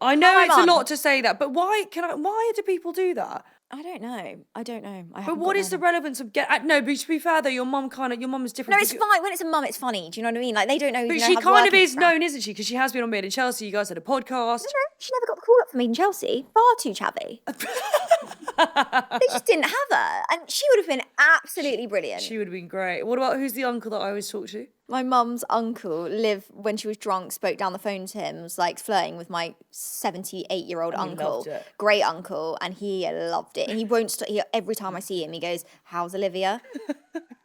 I know it's a lot to say that, but why do people do that? I don't know. But what is the relevance of no? But to be fair though, your mum is different. No, it's fine. When it's a mum, it's funny. Do you know what I mean? Like they don't know. But she kind of is known, isn't she? Because she has been on Made in Chelsea. You guys had a podcast. No, she never got the call up for Made in Chelsea. Far too chavvy. They just didn't have her, and she would have been absolutely brilliant. She would have been great. What about who's the uncle that I always talk to? My mum's uncle, Liv, when she was drunk, spoke down the phone to him, was like flirting with my 78-year-old uncle. Loved it. Great uncle, and he loved it. And he won't stop. Every time I see him, he goes, "How's Olivia?"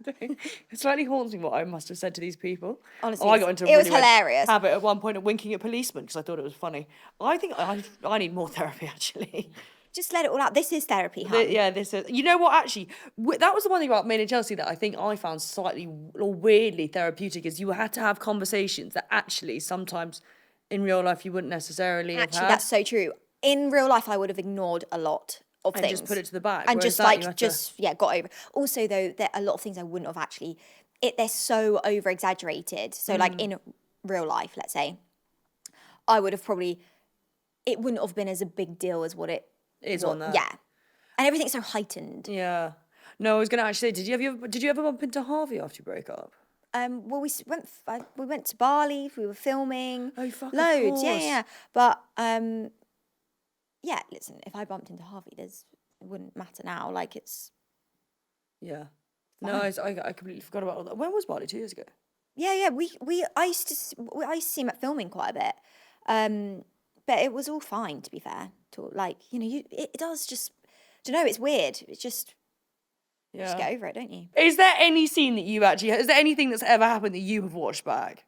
It slightly haunts me what I must have said to these people. Honestly, I got into it was hilarious. Habit at one point of winking at policemen because I thought it was funny. I think I need more therapy actually. Just let it all out. This is therapy, hun. This is. You know what? Actually, that was the one thing about Made in Chelsea that I think I found slightly or weirdly therapeutic is you had to have conversations that actually sometimes in real life you wouldn't necessarily have had. That's so true. In real life, I would have ignored a lot of things. And just put it to the back. And just got over. Also, though, there are a lot of things I wouldn't have actually. They're so over exaggerated. So, like in real life, let's say, I would have probably. It wouldn't have been as a big deal as what it is on that. Yeah, and everything's so heightened. Yeah. No, I was going to actually say, did you ever bump into Harvey after you broke up? Well, we went to Bali. We were filming. Oh, fuck, loads. Of course. Yeah. But yeah. Listen, if I bumped into Harvey, it wouldn't matter now. Like it's. Yeah. No, I completely forgot about all that. When was Bali? 2 years ago. Yeah. I used to see him at filming quite a bit. But it was all fine, to be fair. Like, you know, it does just, I don't know, it's weird. It's just, just get over it, don't you? Is there any scene that is there anything that's ever happened that you have watched back?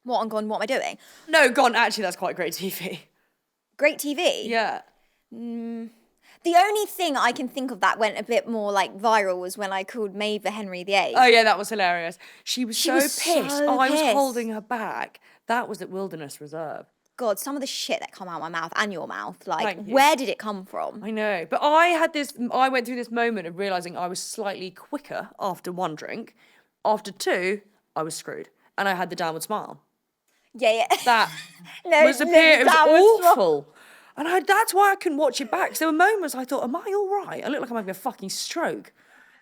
What am I doing? No, gone, actually, that's quite great TV. Great TV? Yeah. The only thing I can think of that went a bit more like viral was when I called Maeve Henry VIII. Oh yeah, that was hilarious. She was so pissed. I was pissed. holding her back. That was at Wilderness Reserve. God, some of the shit that come out of my mouth and your mouth, like, where did it come from? I know, but I went through this moment of realising I was slightly quicker after one drink. After two, I was screwed. And I had the downward smile. Yeah. That was it was awful. And that's why I couldn't watch it back. So there were moments I thought, am I all right? I look like I'm having a fucking stroke.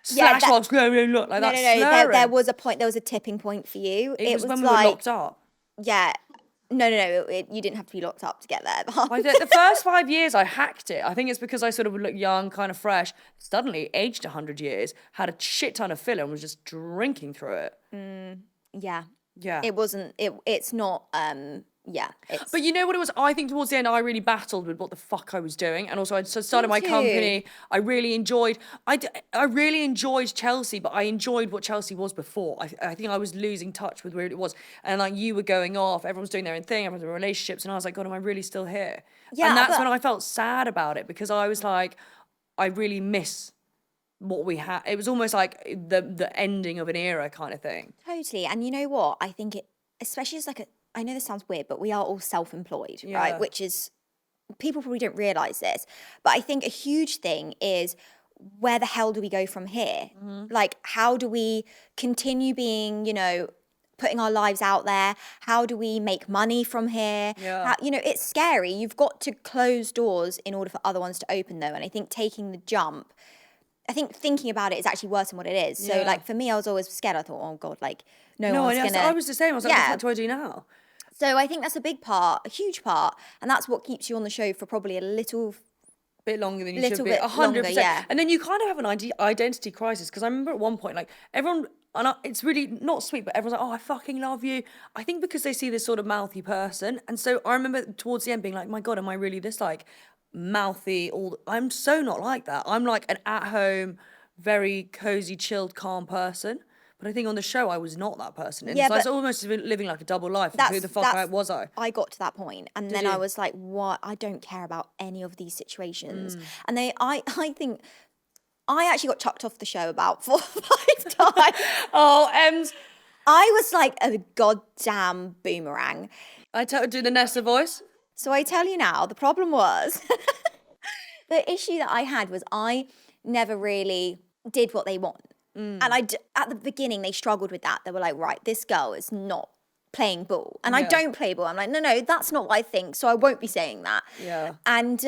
Slash logs, look like that. No. There was a point, there was a tipping point for you. It was when we were locked up. Yeah. No, you didn't have to be locked up to get there. The first 5 years, I hacked it. I think it's because I sort of would look young, kind of fresh. Suddenly, aged 100 years, had a shit ton of filler and was just drinking through it. Yeah. Yeah. It wasn't, it's not, yeah. But you know what it was? I think towards the end, I really battled with what the fuck I was doing. And also, I started my company. I really enjoyed Chelsea, but I enjoyed what Chelsea was before. I think I was losing touch with where it was. And like you were going off, everyone was doing their own thing, everyone was in relationships. And I was like, God, am I really still here? Yeah, and that's when I felt sad about it because I was like, I really miss what we had. It was almost like the ending of an era kind of thing. Totally. And you know what? I think especially as like I know this sounds weird, but we are all self-employed, right? Which is, people probably don't realise this, but I think a huge thing is where the hell do we go from here? Like, how do we continue being, you know, putting our lives out there? How do we make money from here? Yeah. You know, it's scary. You've got to close doors in order for other ones to open though. And I think taking the jump, I think thinking about it is actually worse than what it is. So like for me, I was always scared. I thought, oh God, like no one's gonna. I was the same. I was like, what do I do now? So I think that's a big part, a huge part, and that's what keeps you on the show for probably a little bit longer than you little should be. bit 100%. longer, yeah. And then you kind of have an identity crisis, because I remember at one point, like, everyone, it's really not sweet, but everyone's like, oh, I fucking love you. I think because they see this sort of mouthy person. And so I remember towards the end being like, my God, am I really this like mouthy? I'm so not like that. I'm like an at-home, very cozy, chilled, calm person. But I think on the show I was not that person. And Yeah, so I was but almost living like a double life. Who the fuck was I? I got to that point, and then you? I was like, what? I don't care about any of these situations. Mm. And I think I actually got chucked off the show about 4 or 5 times. Oh, Ems. I was like a goddamn boomerang. Do the Nessa voice. So I tell you now, the problem was, the issue that I had was I never really did what they want. And at the beginning, they struggled with that. They were like, right, this girl is not playing ball. And I don't play ball. I'm like, no, that's not what I think. So I won't be saying that. Yeah. And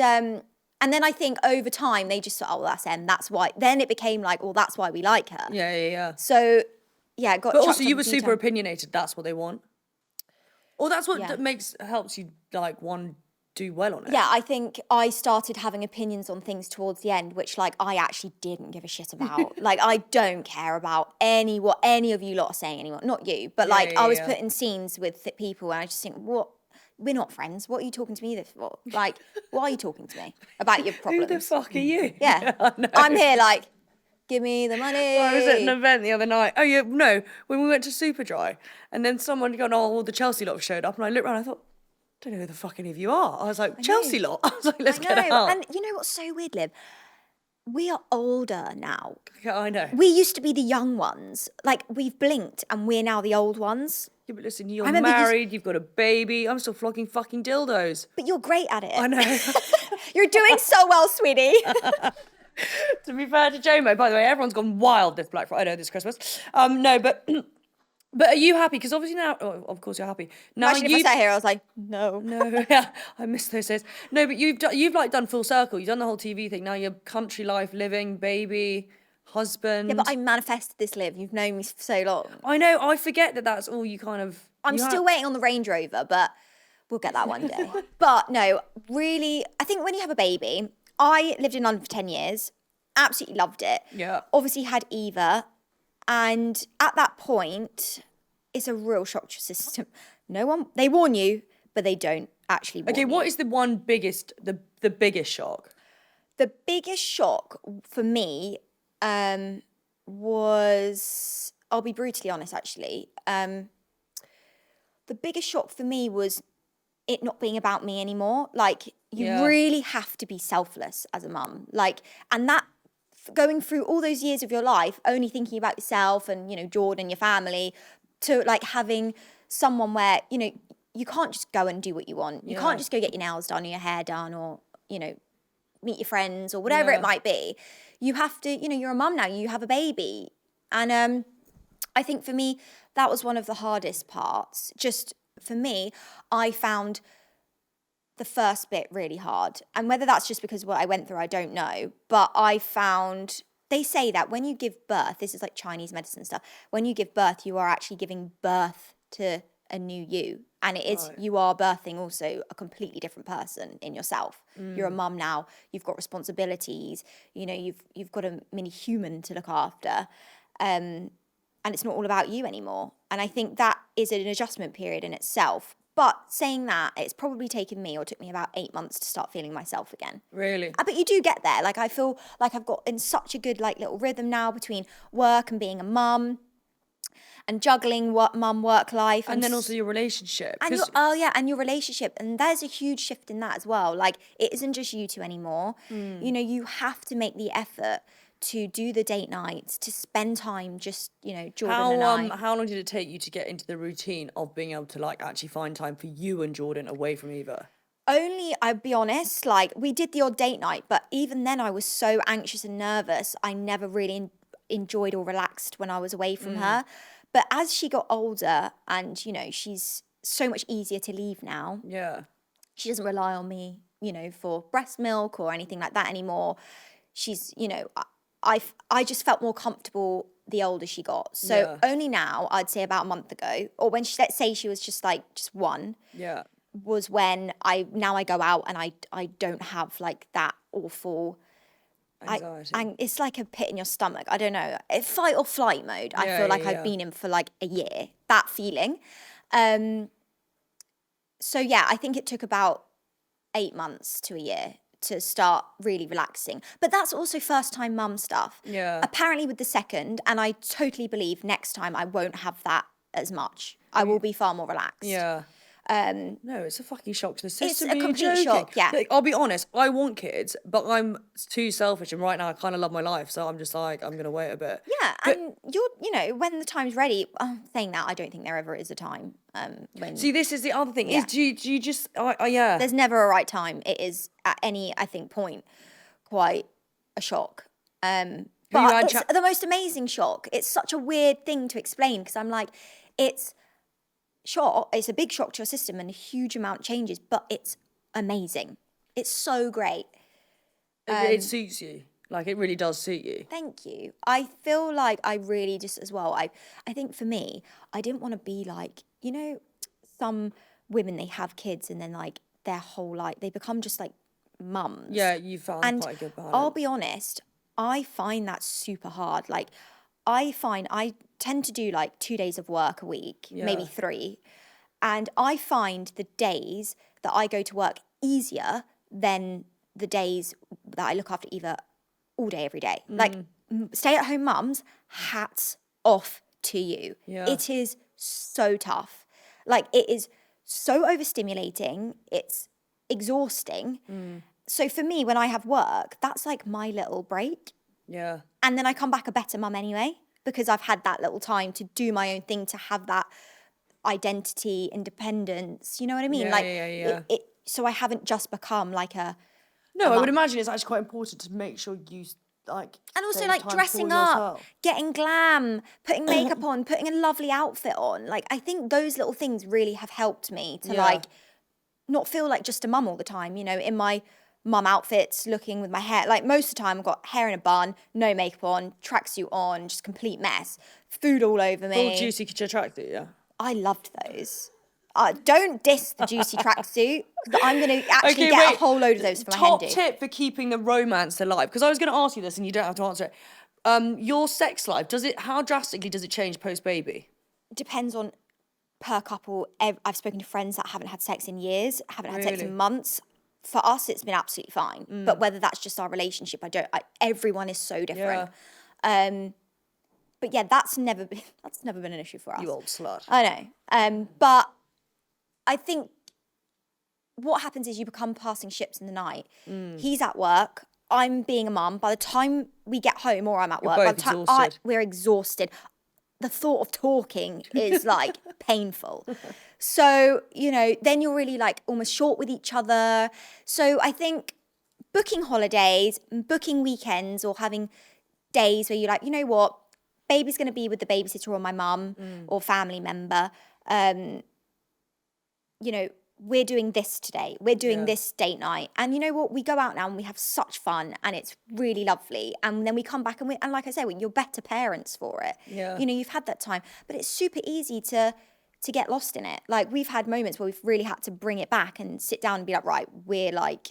then I think over time, they just thought, oh, well, that's Em. That's why. Then it became like, well, that's why we like her. Yeah. So, yeah, it got But chucked also, you off were a few super times. opinionated. That's what they want. Or that's what Yeah. helps you, like, do well on it. Yeah, I think I started having opinions on things towards the end, which like I actually didn't give a shit about. Like I don't care about what any of you lot are saying anymore. Not you, but I was put in scenes with people, and I just think, what? We're not friends. What are you talking to me for? Like, why are you talking to me about your problems? Who the fuck are you? Yeah, I I'm here like, give me the money. I was at an event the other night. Oh, yeah, no, when we went to Superdry, and then someone gone, oh, all the Chelsea lot showed up, and I looked around, I thought, I don't know who the fuck any of you are. I was like, Chelsea lot. I was like, let's get out. And you know what's so weird, Liv? We are older now. Yeah, I know. We used to be the young ones. Like, we've blinked and we're now the old ones. Yeah, but listen, you're married, you've got a baby. I'm still flogging fucking dildos. But you're great at it. I know. You're doing so well, sweetie. To be fair to Jomo, by the way, everyone's gone wild this Black Friday, this Christmas. No, but are you happy? Because obviously now, of course you're happy. Now Imagine if I sat here, I was like, no. Yeah, I miss those days. No, but you've like done full circle. You've done the whole TV thing. Now you're country life, living, baby, husband. Yeah, but I manifested this, Liv. You've known me for so long. I know. I forget that that's all you kind of. I'm still waiting on the Range Rover, but we'll get that one day. But no, really, I think when you have a baby, I lived in London for 10 years, absolutely loved it. Yeah. Obviously had Eva, and at that point, it's a real shock to your system. They warn you, but they don't actually warn you. What is the biggest shock? The biggest shock for me was, I'll be brutally honest actually, the biggest shock for me was it not being about me anymore. Like, you really have to be selfless as a mum. Like, and that, going through all those years of your life, only thinking about yourself and, you know, Jordan, your family, to like having someone where, you know, you can't just go and do what you want. You can't just go get your nails done or your hair done or, you know, meet your friends or whatever it might be. You have to, you know, you're a mum now, you have a baby. And I think for me, that was one of the hardest parts. Just for me, I found the first bit really hard. And whether that's just because of what I went through, I don't know. But I found, they say that when you give birth, this is like Chinese medicine stuff, when you give birth, you are actually giving birth to a new you. And it is, you are birthing also a completely different person in yourself. You're a mum now, you've got responsibilities, you know, you've got a mini human to look after. And it's not all about you anymore. And I think that is an adjustment period in itself. But saying that, it's probably took me about 8 months to start feeling myself again. Really? But you do get there. Like, I feel like I've got in such a good like little rhythm now between work and being a mum and juggling work life. And then also your relationship. And your relationship. And there's a huge shift in that as well. Like, it isn't just you two anymore. You know, you have to make the effort to do the date nights, to spend time just, you know, Jordan and I. How long did it take you to get into the routine of being able to like actually find time for you and Jordan away from Eva? Only, I'll be honest, like, we did the odd date night, but even then I was so anxious and nervous, I never really enjoyed or relaxed when I was away from her. But as she got older and, you know, she's so much easier to leave now. Yeah. She doesn't rely on me, you know, for breast milk or anything like that anymore. She's, you know, I just felt more comfortable the older she got. So only now, I'd say about a month ago, or when she, let's say she was just one, was when I go out and I don't have like that awful anxiety. And it's like a pit in your stomach. I don't know. Fight or flight mode. I feel like I've been in for like a year. That feeling. So yeah, I think it took about 8 months to a year to start really relaxing. But that's also first time mum stuff. Yeah. Apparently with the second, and I totally believe next time I won't have that as much. I will be far more relaxed. Yeah. No, it's a fucking shock to the system. It's a complete shock, yeah. Like, I'll be honest, I want kids, but I'm too selfish, and right now I kind of love my life, so I'm just like, I'm gonna wait a bit. Yeah, but, and you know, when the time's ready. Saying that, I don't think there ever is a time. See, this is the other thing. Is do you just? Yeah. There's never a right time. It is at any, I think, point quite a shock. But it's the most amazing shock. It's such a weird thing to explain because I'm like, it's a big shock to your system and a huge amount changes, but it's amazing. It's so great. It suits you. Like, it really does suit you. Thank you. I feel like I really just as well, I think for me, I didn't want to be like, you know, some women, they have kids and then like their whole life, they become just like mums. Yeah, you found quite a good balance. I'll be honest, I find that super hard. Like, I tend to do like 2 days of work a week, maybe 3. And I find the days that I go to work easier than the days that I look after Eva all day, every day. Like, stay at home mums, hats off to you. Yeah. It is so tough. Like, it is so overstimulating. It's exhausting. So for me, when I have work, that's like my little break. Yeah. And then I come back a better mum anyway, because I've had that little time to do my own thing, to have that identity, independence. You know what I mean? Yeah. So I haven't just become like a... No, I would imagine it's actually quite important to make sure you like... And also like dressing up, getting glam, putting makeup on, putting a lovely outfit on. Like, I think those little things really have helped me to like not feel like just a mum all the time, you know, in my mum outfits, looking with my hair. Like, most of the time I've got hair in a bun, no makeup on, tracksuit on, just complete mess. Food all over me. Full juicy tracksuit, yeah. I loved those. Don't diss the juicy tracksuit. I'm going to actually get a whole load of those for my hen do. Top tip for keeping the romance alive, because I was going to ask you this and you don't have to answer it. Your sex life, how drastically does it change post-baby? Depends on per couple. I've spoken to friends that haven't had sex in years, haven't had sex in months. For us, it's been absolutely fine. But whether that's just our relationship, everyone is so different. Yeah. But yeah, that's never been an issue for us. You old slut. I know. But I think what happens is you become passing ships in the night. He's at work. I'm being a mum. By the time we get home, or I'm at work, by the time we're exhausted. The thought of talking is like painful. So, you know, then you're really like almost short with each other. So I think booking holidays, booking weekends, or having days where you're like, you know what, baby's going to be with the babysitter or my mum or family member. You know, we're doing this today. We're doing this date night. And you know what? We go out now and we have such fun and it's really lovely. And then we come back and like I say, you're better parents for it. Yeah. You know, you've had that time. But it's super easy to get lost in it. Like, we've had moments where we've really had to bring it back and sit down and be like, right, we don't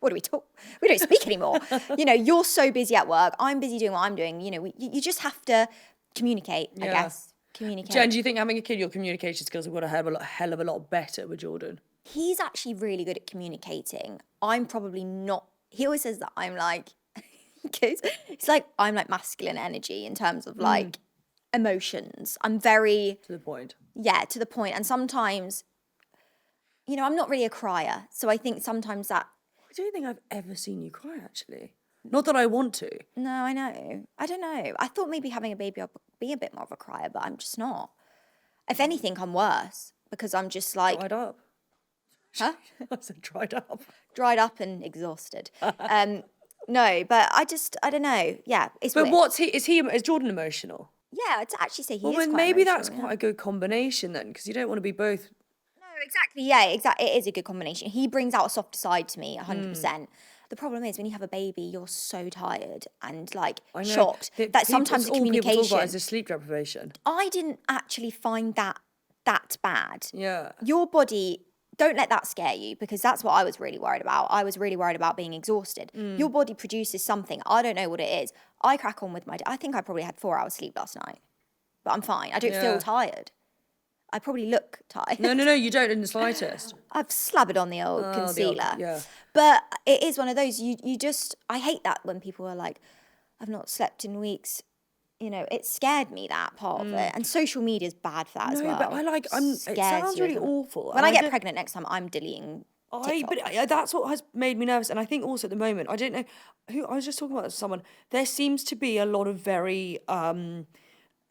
what do we talk? We don't speak anymore. You know, you're so busy at work. I'm busy doing what I'm doing. You know, you just have to communicate, I guess. Communicate. Jen, do you think having a kid, your communication skills have got a hell of a lot better with Jordan? He's actually really good at communicating. I'm probably not. He always says that I'm like, it's like I'm like masculine energy in terms of like emotions. I'm very... To the point. Yeah, to the point. And sometimes, you know, I'm not really a crier. So I think sometimes that... I don't think I've ever seen you cry, actually. Not that I want to. No, I know. I don't know. I thought maybe having a baby I'll be a bit more of a crier, but I'm just not. If anything, I'm worse because I'm just like... Dried up. Huh? I said dried up. Dried up and exhausted. No, but I don't know. Yeah, it's But weird. Is Jordan emotional? Yeah, I'd actually say he is quite maybe that's quite a good combination then, because you don't want to be both... No, exactly. Yeah, exactly. It is a good combination. He brings out a softer side to me, 100%. The problem is when you have a baby, you're so tired and like I know. shocked that sometimes the all people talk communication. about is the sleep deprivation. I didn't actually find that bad. Yeah. Your body, don't let that scare you, because that's what I was really worried about. I was really worried about being exhausted. Your body produces something. I don't know what it is. I crack on with my day. I think I probably had 4 hours sleep last night, but I'm fine. I don't feel tired. I probably look tired. No, you don't in the slightest. I've slabbered on the old concealer. Yeah. But it is one of those, you just, I hate that when people are like, I've not slept in weeks. You know, it scared me, that part of it. And social media is bad for that as well. No, but it sounds really awful. When I get pregnant next time, I'm deleting TikTok. But that's what has made me nervous. And I think also at the moment, I don't know who, I was just talking about this with someone, there seems to be a lot of very,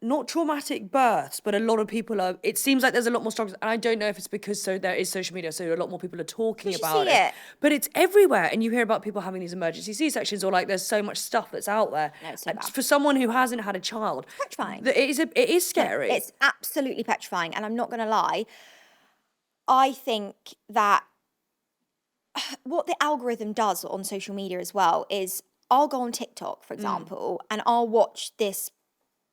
not traumatic births, but a lot of people are, it seems like there's a lot more struggles. And I don't know if it's because there is social media, so a lot more people are talking about it. But it's everywhere. And you hear about people having these emergency C-sections, or like there's so much stuff that's out there. No, it's so bad. For someone who hasn't had a child, Petrifying. It is scary. It's absolutely petrifying. And I'm not going to lie, I think that what the algorithm does on social media as well is I'll go on TikTok, for example, and I'll watch this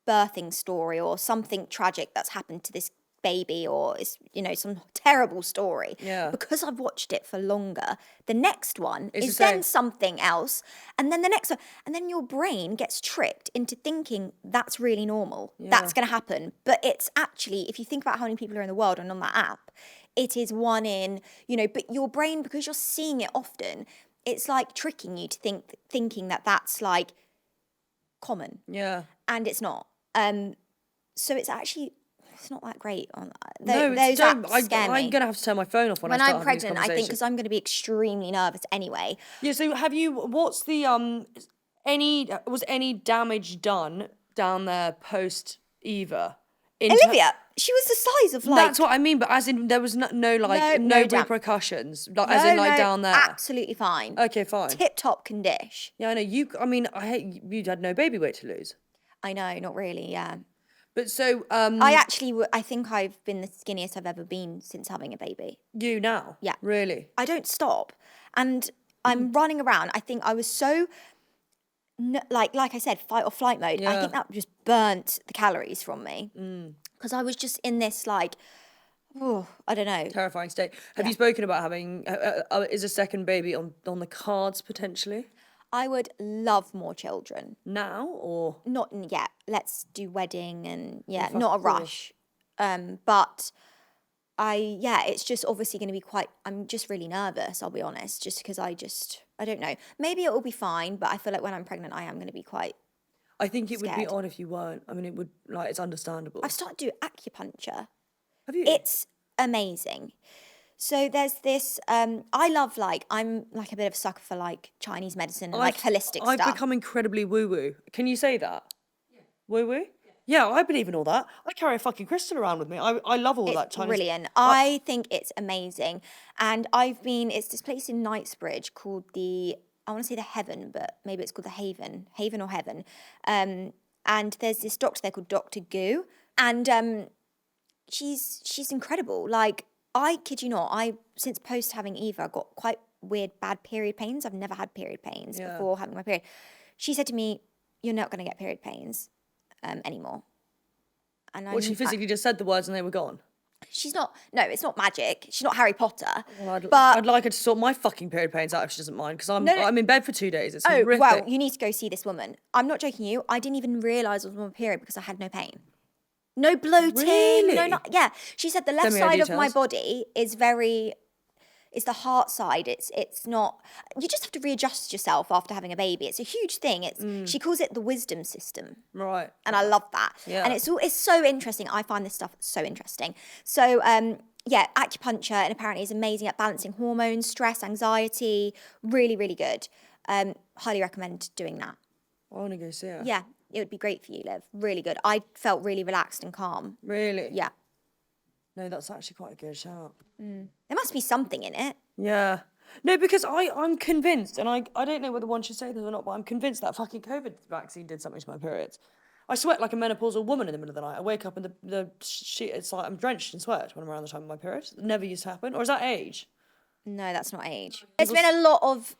birthing story or something tragic that's happened to this baby, or it's, you know, some terrible story. Yeah. Because I've watched it for longer, the next one is then something else, and then the next one, and then your brain gets tricked into thinking that's really normal. Yeah. That's going to happen. But it's actually, if you think about how many people are in the world and on that app, it is one in, you know, but your brain, because you're seeing it often, it's like tricking you to thinking that that's like common. Yeah. And it's not. So it's actually, it's not that great. No, those apps scare me. I'm going to have to turn my phone off when I start I'm pregnant, I think, because I'm going to be extremely nervous anyway. Yeah, so what's the, was any damage done down there post Eva? Olivia, she was the size of like... That's what I mean, but as in there was no repercussions, down there? Absolutely fine. Okay, fine. Tip-top condition. Yeah, I know, I hate, you had no baby weight to lose. I know, not really, yeah. But so... I think I've been the skinniest I've ever been since having a baby. You now? Yeah. Really? I don't stop. And I'm running around. I think I was so... like I said, fight or flight mode. Yeah. I think that just burnt the calories from me. Because I was just in this like, I don't know. Terrifying state. Have you spoken about having, is a second baby on the cards potentially? I would love more children. Now or? Not yet. Let's do wedding and not a rush. But it's just obviously going to be I'm just really nervous, I'll be honest, just because I don't know. Maybe it will be fine, but I feel like when I'm pregnant, I am going to be quite I think it scared. would be odd if you weren't. I mean, it would, it's understandable. I've started to do acupuncture. Have you? It's amazing. So there's this, I love I'm like a bit of a sucker for like Chinese medicine and holistic stuff. I've become incredibly woo-woo. Can you say that? Yeah. Woo-woo? Yeah, I believe in all that. I carry a fucking crystal around with me. I love all that Chinese. Brilliant. I think it's amazing. And it's this place in Knightsbridge called I want to say the Heaven, but maybe it's called the Haven or Heaven. And there's this doctor there called Dr. Gu. And she's incredible. Like, I kid you not, since post having Eva, got quite weird bad period pains. I've never had period pains before having my period. She said to me, "You're not going to get period pains anymore." And she physically just said the words and they were gone. She's not. No, it's not magic. She's not Harry Potter. Well, I'd like her to sort my fucking period pains out if she doesn't mind, because I'm in bed for 2 days. It's horrific. Well, you need to go see this woman. I'm not joking you. I didn't even realise I was on my period because I had no pain. No bloating. Really? Yeah. She said the left side of my body is it's the heart side. It's not, you just have to readjust yourself after having a baby. It's a huge thing. She calls it the wisdom system. Right. And I love that. Yeah. And it's so interesting. I find this stuff so interesting. So, acupuncture, and apparently is amazing at balancing hormones, stress, anxiety. Really, really good. Highly recommend doing that. I want to go see her. Yeah. It would be great for you, Liv. Really good. I felt really relaxed and calm. Really? Yeah. No, that's actually quite a good shout. There must be something in it. Yeah. No, because I'm convinced, and I don't know whether one should say this or not, but I'm convinced that fucking COVID vaccine did something to my periods. I sweat like a menopausal woman in the middle of the night. I wake up and the shit, it's like I'm drenched in sweat when I'm around the time of my period. It never used to happen. Or is that age? No, that's not age. There's been a lot of...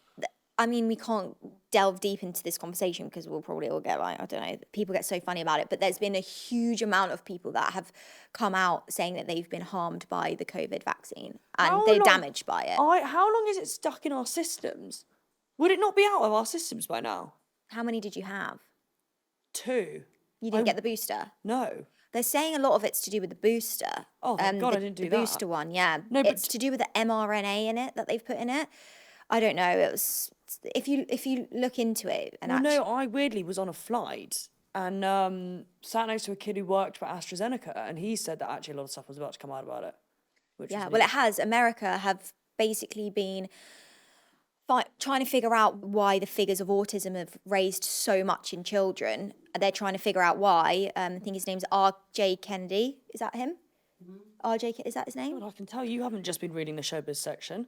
I mean, we can't delve deep into this conversation because we'll probably all get like, I don't know, people get so funny about it, but there's been a huge amount of people that have come out saying that they've been harmed by the COVID vaccine and they're damaged by it. How long is it stuck in our systems? Would it not be out of our systems by now? How many did you have? 2. You didn't get the booster? No. They're saying a lot of it's to do with the booster. Oh, thank God I didn't do that. The booster one, yeah. No, but it's to do with the mRNA in it that they've put in it. I don't know. It was if you look into it and no, I weirdly was on a flight and sat next to a kid who worked for AstraZeneca, and he said that actually a lot of stuff was about to come out about it. Well, it has. America have basically been trying to figure out why the figures of autism have raised so much in children. They're trying to figure out why. I think his name's R.J. Kennedy. Is that him? R.J. Is that his name? Well, I can tell you haven't just been reading the showbiz section.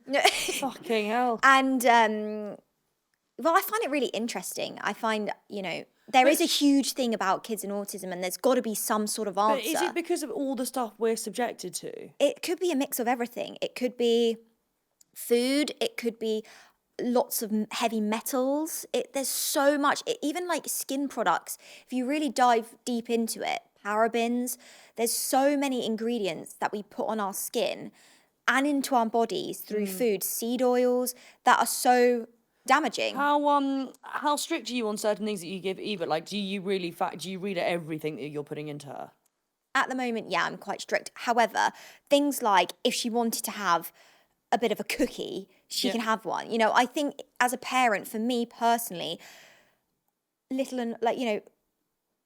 Fucking hell. And, well, I find it really interesting. I find, there is a huge thing about kids and autism, and there's got to be some sort of answer. But is it because of all the stuff we're subjected to? It could be a mix of everything. It could be food. It could be lots of heavy metals. There's so much, even like skin products. If you really dive deep into it, parabens, there's so many ingredients that we put on our skin and into our bodies through food, seed oils that are so damaging. How strict are you on certain things that you give Eva? Like, do you really do you read everything that you're putting into her? At the moment, yeah, I'm quite strict. However, things like if she wanted to have a bit of a cookie, she can have one. I think as a parent, for me personally, little and like,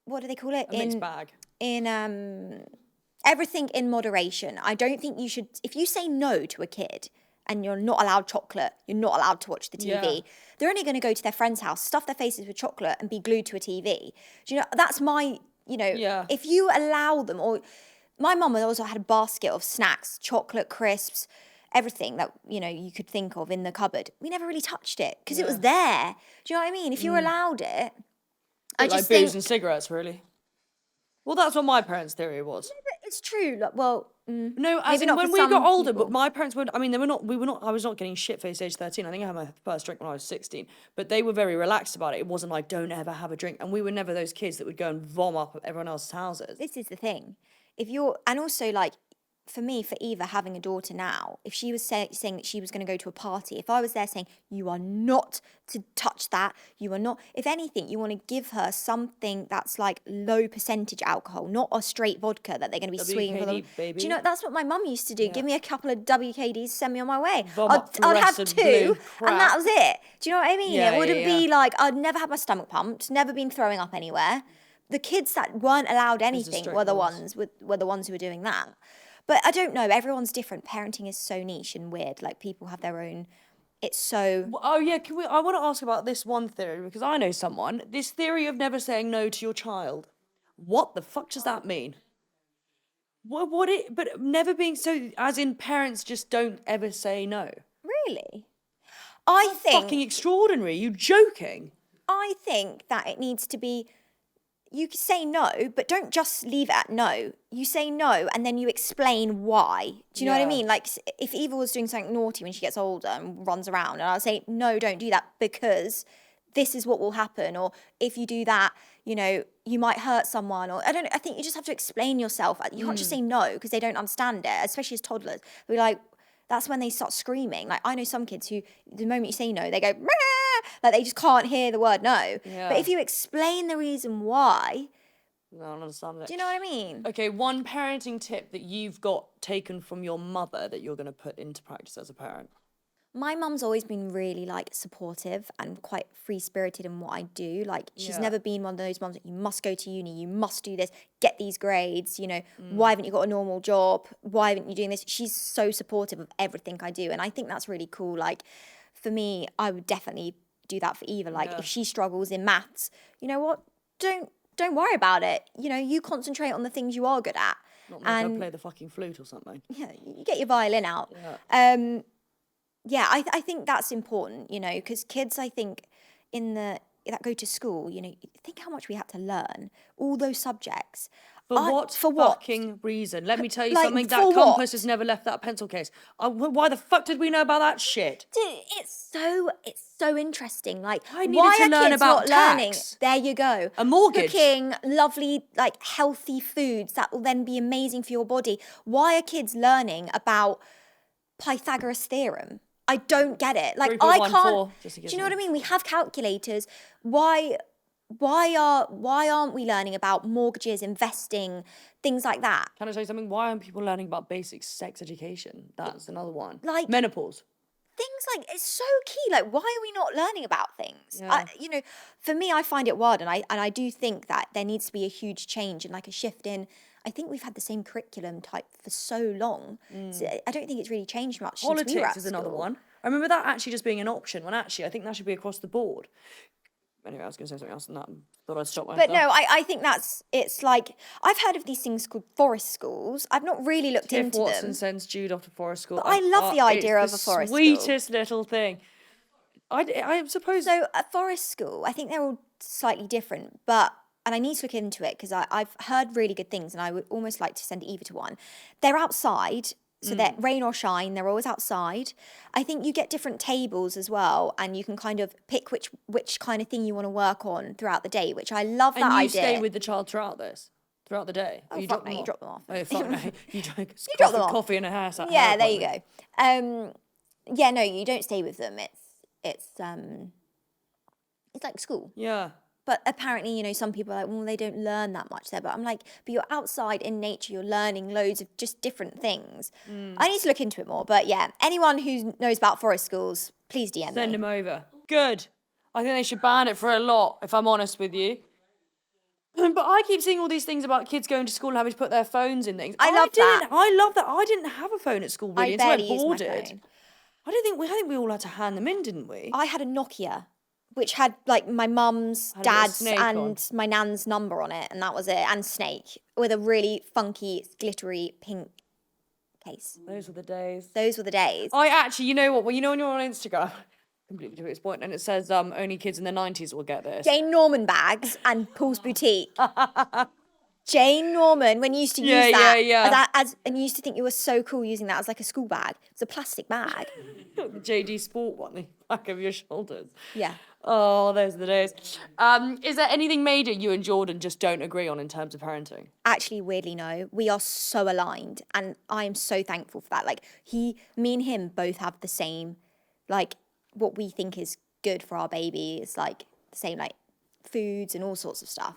what do they call it? A mixed bag. Everything in moderation. I don't think you should, if you say no to a kid and you're not allowed chocolate, you're not allowed to watch the TV, they're only going to go to their friend's house, stuff their faces with chocolate and be glued to a TV. Do you know, that's my, if you allow them, or my mum also had a basket of snacks, chocolate, crisps, everything that, you could think of in the cupboard. We never really touched it because it was there. Do you know what I mean? If you're allowed it, I just think... booze and cigarettes, really. Well, that's what my parents' theory was. No, but it's true. Like, well, no, as in when we got older, but my parents were, I mean, we were not, I was not getting shit-faced age 13. I think I had my first drink when I was 16. But they were very relaxed about it. It wasn't like, don't ever have a drink. And we were never those kids that would go and vom up at everyone else's houses. This is the thing. And also, like, for me, for Eva, having a daughter now, if she was saying that she was going to go to a party, if I was there saying, you are not to touch that, you are not, if anything, you want to give her something that's like low percentage alcohol, not a straight vodka that they're going to be swinging for them. Baby. Do you know, that's what my mum used to do. Yeah. Give me a couple of WKDs, send me on my way. I'd have 2 and that was it. Do you know what I mean? Yeah, it wouldn't be like, I'd never had my stomach pumped, never been throwing up anywhere. The kids that weren't allowed anything were the ones who were doing that. But I don't know. Everyone's different. Parenting is so niche and weird. Like, people have their own. It's so. Oh yeah, I want to ask about this one theory because I know someone. This theory of never saying no to your child. What the fuck does that mean? But never being so, as in parents just don't ever say no. Really? I think. Fucking extraordinary. You joking? I think that it needs to be. You say no, but don't just leave it at no. You say no, and then you explain why. Do you know what I mean? Like, if Eva was doing something naughty when she gets older and runs around, and I'll say, no, don't do that because this is what will happen. Or if you do that, you might hurt someone. Or I think you just have to explain yourself. You can't just say no because they don't understand it, especially as toddlers. We're like, that's when they start screaming. Like, I know some kids who, the moment you say no, they go, Mah! Like, they just can't hear the word no. Yeah. But if you explain the reason why... No, I don't understand it. Do you know what I mean? Okay, one parenting tip that you've got taken from your mother that you're going to put into practice as a parent. My mum's always been really, like, supportive and quite free-spirited in what I do. Like, she's never been one of those mums that you must go to uni, you must do this, get these grades, why haven't you got a normal job? Why haven't you doing this? She's so supportive of everything I do. And I think that's really cool. Like, for me, I would definitely do that for Eva. Like, if she struggles in maths, you know what? Don't worry about it. You concentrate on the things you are good at. Not make her play the fucking flute or something. Yeah, you get your violin out. Yeah. I think that's important, because kids, I think, in the that go to school, you know, think how much we had to learn, all those subjects. For what fucking reason? Let me tell you Like, something. for That compass what? has never left that pencil case. Why the fuck did we know about that shit? Dude, it's so interesting. Like, I needed why to are learn kids about not learning? tax. There you go. A mortgage. Cooking lovely, like, healthy foods that will then be amazing for your body. Why are kids learning about Pythagoras theorem? I don't get it. Like, I 3.14, can't. just to Do give you know you- what I mean? We have calculators. Why aren't we learning about mortgages, investing, things like that? Can I tell you something? Why aren't people learning about basic sex education? That's another one. Like- menopause. Things like, it's so key. Like, why are we not learning about things? Yeah. You know, for me, I find it wild, and I do think that there needs to be a huge change and like a shift in. I think we've had the same curriculum type for so long. So I don't think it's really changed much since we were Politics at is another school. one. I remember that actually just being an option, when actually I think that should be across the board. Anyway, I was going to say something else than that. Thought I'd stop myself. But no, I think it's like, I've heard of these things called forest schools. I've not really looked Tiff into Watson them. sends Jude off to forest school. But I love the idea it's of a forest the school. sweetest little thing. I suppose. So a forest school, I think they're all slightly different, and I need to look into it because I've heard really good things, and I would almost like to send Eva to one. They're outside, so they're rain or shine, they're always outside. I think you get different tables as well, and you can kind of pick which kind of thing you want to work on throughout the day, which I love that idea. And you stay with the child throughout the day. Oh, you fuck no, you drop them off. Oh, fuck no. You drink drop them off. coffee in a house. Yeah, there you go. Yeah, no, you don't stay with them. It's like school. Yeah. But apparently, you know, some people are like, well, they don't learn that much there. But I'm like, but you're outside in nature, you're learning loads of just different things. I need to look into it more. But yeah, anyone who knows about forest schools, please DM Send me. them over. Good. I think they should ban it for a lot, if I'm honest with you. But I keep seeing all these things about kids going to school and having to put their phones in things. I love that. I love that. I didn't have a phone at school really I until barely I use my boarded. phone. I think we all had to hand them in, didn't we? I had a Nokia, which had like my mum's, Had a bit of dad's, Snake and on. my nan's number on it, and that was it, and Snake with a really funky, glittery pink case. Those were the days. Those were the days. I actually, you know what? Well, you know when you're on Instagram, completely to its point, and it says only kids in their 90s will get this. Jane Norman bags and Paul's Boutique. Jane Norman, when you used to use that, and you used to think you were so cool using that as like a school bag. It's a plastic bag. The JD Sport one, the back of your shoulders. Yeah. Oh, those are the days. Is there anything major you and Jordan just don't agree on in terms of parenting? Actually, weirdly, no. We are so aligned, and I am so thankful for that. Like, me and him both have the same, like, what we think is good for our baby is like the same, like, foods and all sorts of stuff.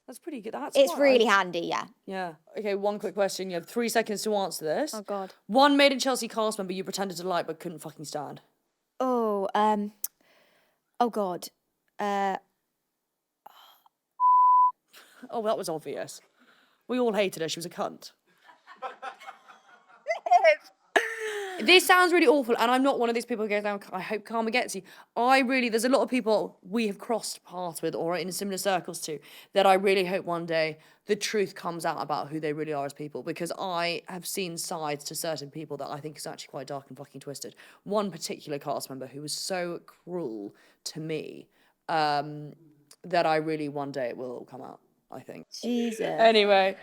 That's pretty good. It's really handy, yeah. Yeah. Okay, one quick question. You have 3 seconds to answer this. Oh, God. One Made in Chelsea cast member you pretended to like but couldn't fucking stand. Oh, God. Oh, that was obvious. We all hated her. She was a cunt. This sounds really awful, and I'm not one of these people who goes down, I hope karma gets you. There's a lot of people we have crossed paths with or are in similar circles to that I really hope one day the truth comes out about who they really are as people, because I have seen sides to certain people that I think is actually quite dark and fucking twisted. One particular cast member who was so cruel to me that I really, one day it will all come out, I think. Jesus. Anyway,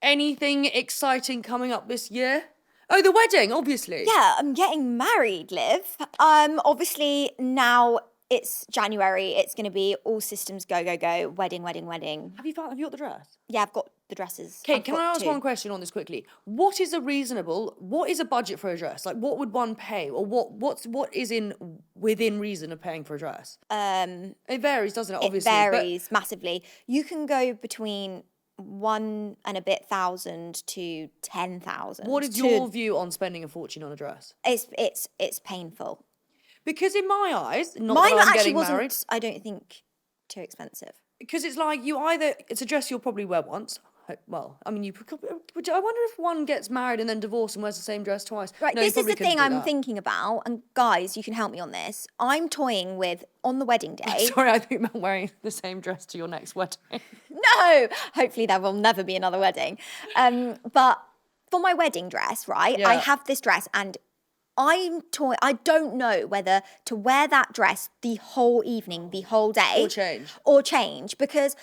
anything exciting coming up this year? Oh, the wedding, obviously. Yeah, I'm getting married, Liv. Obviously now it's January. It's going to be all systems go, go, go. Wedding, wedding, wedding. Have you got the dress? Yeah, I've got the dresses. Okay, I've can got I ask 2. one question on this quickly? What is a budget for a dress? Like, what would one pay, or what is within reason of paying for a dress? It varies, doesn't it? Obviously, it varies massively. You can go between 1 and a bit thousand to 10,000. What is your view on spending a fortune on a dress? It's painful. Because in my eyes, not Mine that I'm actually getting wasn't, married, I don't think, too expensive. because it's like it's a dress you'll probably wear once. Well, I mean, I wonder if one gets married and then divorced and wears the same dress twice. Right, No, you this is probably the couldn't thing do I'm that. thinking about, and guys, you can help me on this. I'm toying with, on the wedding day. Sorry, I think about wearing the same dress to your next wedding. No, hopefully there will never be another wedding. But for my wedding dress, right, Yeah. I have this dress, and I'm torn. I don't know whether to wear that dress the whole evening, the whole day. Or change. Because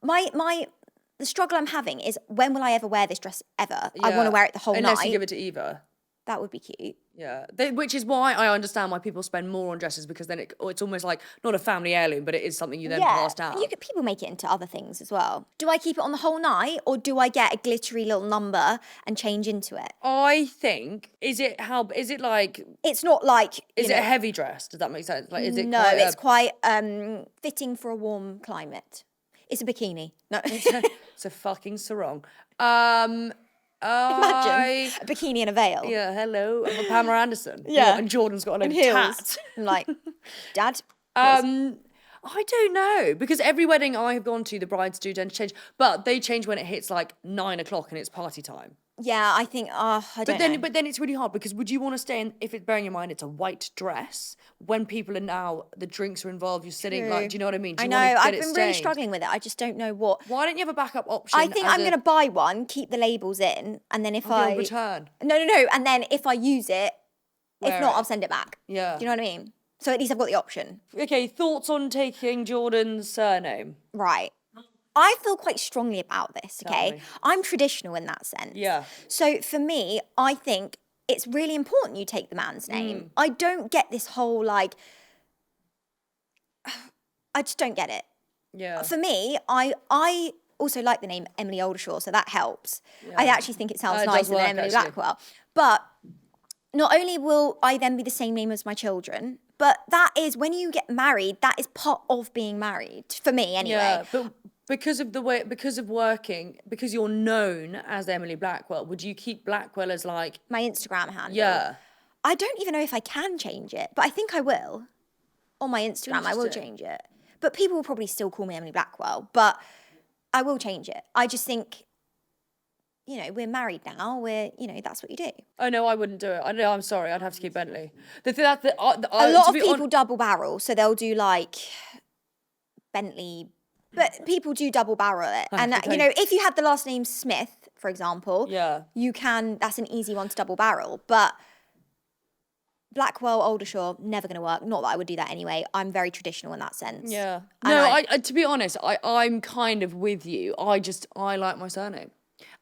the struggle I'm having is, when will I ever wear this dress ever? I want to wear it the whole night. Unless you give it to Eva. That would be cute. Yeah, which is why I understand why people spend more on dresses, because then it's almost like not a family heirloom, but it is something you then pass down. People make it into other things as well. Do I keep it on the whole night, or do I get a glittery little number and change into it? I think, is it like... It's not like... Is it a heavy dress? Does that make sense? Like, is it No, it's quite fitting for a warm climate. It's a bikini. No. It's a fucking sarong. Imagine a bikini and a veil. Yeah, hello. I'm a Pamela Anderson. Yeah. And Jordan's got a load of tat. I'm like, Dad? I don't know, because every wedding I have gone to, the brides do tend to change, but they change when it hits like 9 o'clock and it's party time. Yeah, I think, I don't know. But then it's really hard, because would you want to stay in, if it's, bearing in mind it's a white dress, when people are now, the drinks are involved, you're sitting like, do you know what I mean? I know, I've been really struggling with it. I just don't know what. Why don't you have a backup option? I think I'm going to buy one, keep the labels in, and then if I... return. No. And then if I use it, if not, I'll send it back. Yeah. Do you know what I mean? So at least I've got the option. Okay, thoughts on taking Jordan's surname? Right. I feel quite strongly about this, okay? I'm traditional in that sense. Yeah. So for me, I think it's really important you take the man's name. I don't get this whole, like... I just don't get it. Yeah. For me, I also like the name Emily Oldershaw, so that helps. Yeah. I actually think it sounds nicer than Emily Blackwell. But not only will I then be the same name as my children, but that is, when you get married, that is part of being married, for me anyway. Yeah, but because of working, because you're known as Emily Blackwell, would you keep Blackwell as like... my Instagram handle? Yeah. I don't even know if I can change it, but I think I will. On my Instagram, I will change it. But people will probably still call me Emily Blackwell, but I will change it. I just think, we're married now. That's what you do. Oh, no, I wouldn't do it. I'm sorry. I'd have to keep Bentley. A lot of people double barrel, so they'll do like Bentley, but people do double barrel it. And, if you had the last name Smith, for example, you can, that's an easy one to double barrel. But Blackwell, Oldershaw, never going to work. Not that I would do that anyway. I'm very traditional in that sense. Yeah. No, to be honest, I'm kind of with you. I like my surname.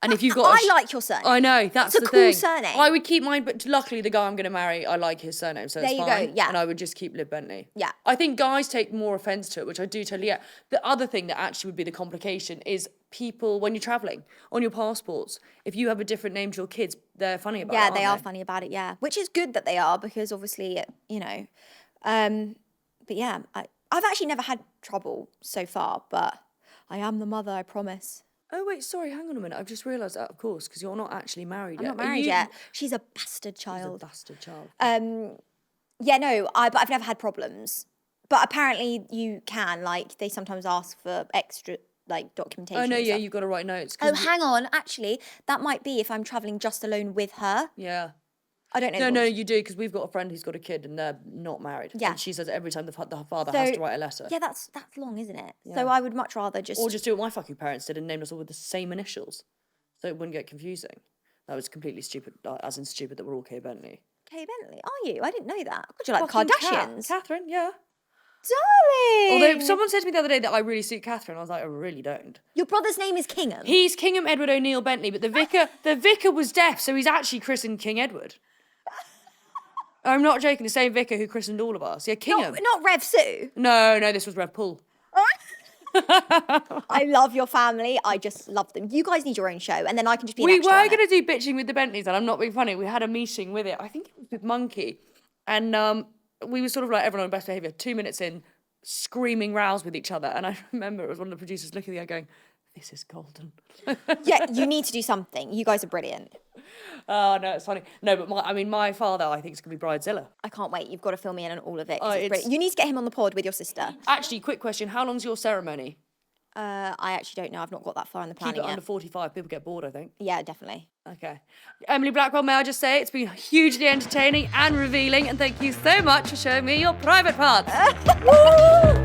And if you've got... I like your surname. I know, that's the thing. It's a cool surname. I would keep mine, but luckily the guy I'm going to marry, I like his surname, so it's fine. There you go, yeah. And I would just keep Liv Bentley. Yeah. I think guys take more offence to it, which I do totally get. The other thing that actually would be the complication is people, when you're travelling, on your passports, if you have a different name to your kids, they're funny about it, Yeah, they are funny about it, yeah. Which is good that they are, because obviously, but yeah, I've actually never had trouble so far, but I am the mother, I promise. Oh, wait, sorry, hang on a minute. I've just realised that, of course, because you're not actually married yet. I'm not married yet. She's a bastard child. She's a bastard child. Yeah, no, but I've never had problems. But apparently you can, like, they sometimes ask for extra, like, documentation. Oh, no, yeah, you've got to write notes. Oh, hang on. Actually, that might be if I'm travelling just alone with her. Yeah. I don't know. No, you do, because we've got a friend who's got a kid and they're not married. Yeah. And she says every time the father has to write a letter. Yeah, that's long, isn't it? Yeah. So I would much rather just... Or just do what my fucking parents did and named us all with the same initials. So it wouldn't get confusing. That was completely stupid, as in stupid that we're all Kay Bentley. Kay Bentley? Are you? I didn't know that. God, you're like Kardashians. Catherine, yeah. Darling! Although someone said to me the other day that I really suit Catherine, I was like, I really don't. Your brother's name is Kingham? He's Kingham Edward O'Neill Bentley, but the vicar was deaf, so he's actually christened King Edward. I'm not joking, the same vicar who christened all of us. Yeah, Kingham. Not Rev Sue? No, this was Rev Paul. I love your family. I just love them. You guys need your own show, and then I can just be an We extra were going to do bitching with the Bentleys, and I'm not being funny. We had a meeting with it. I think it was with Monkey. And we were sort of like everyone on best behaviour, 2 minutes in, screaming rows with each other. And I remember it was one of the producers looking at me going, this is golden. Yeah, you need to do something. You guys are brilliant. Oh, no, it's funny. No, but my father, I think, is going to be Bridezilla. I can't wait. You've got to fill me in on all of it. It's brilliant. You need to get him on the pod with your sister. Actually, quick question. How long's your ceremony? I actually don't know. I've not got that far in the planning Keep it under 45. People get bored, I think. Yeah, definitely. Okay. Emily Blackwell, may I just say, it's been hugely entertaining and revealing, and thank you so much for showing me your private parts. Woo!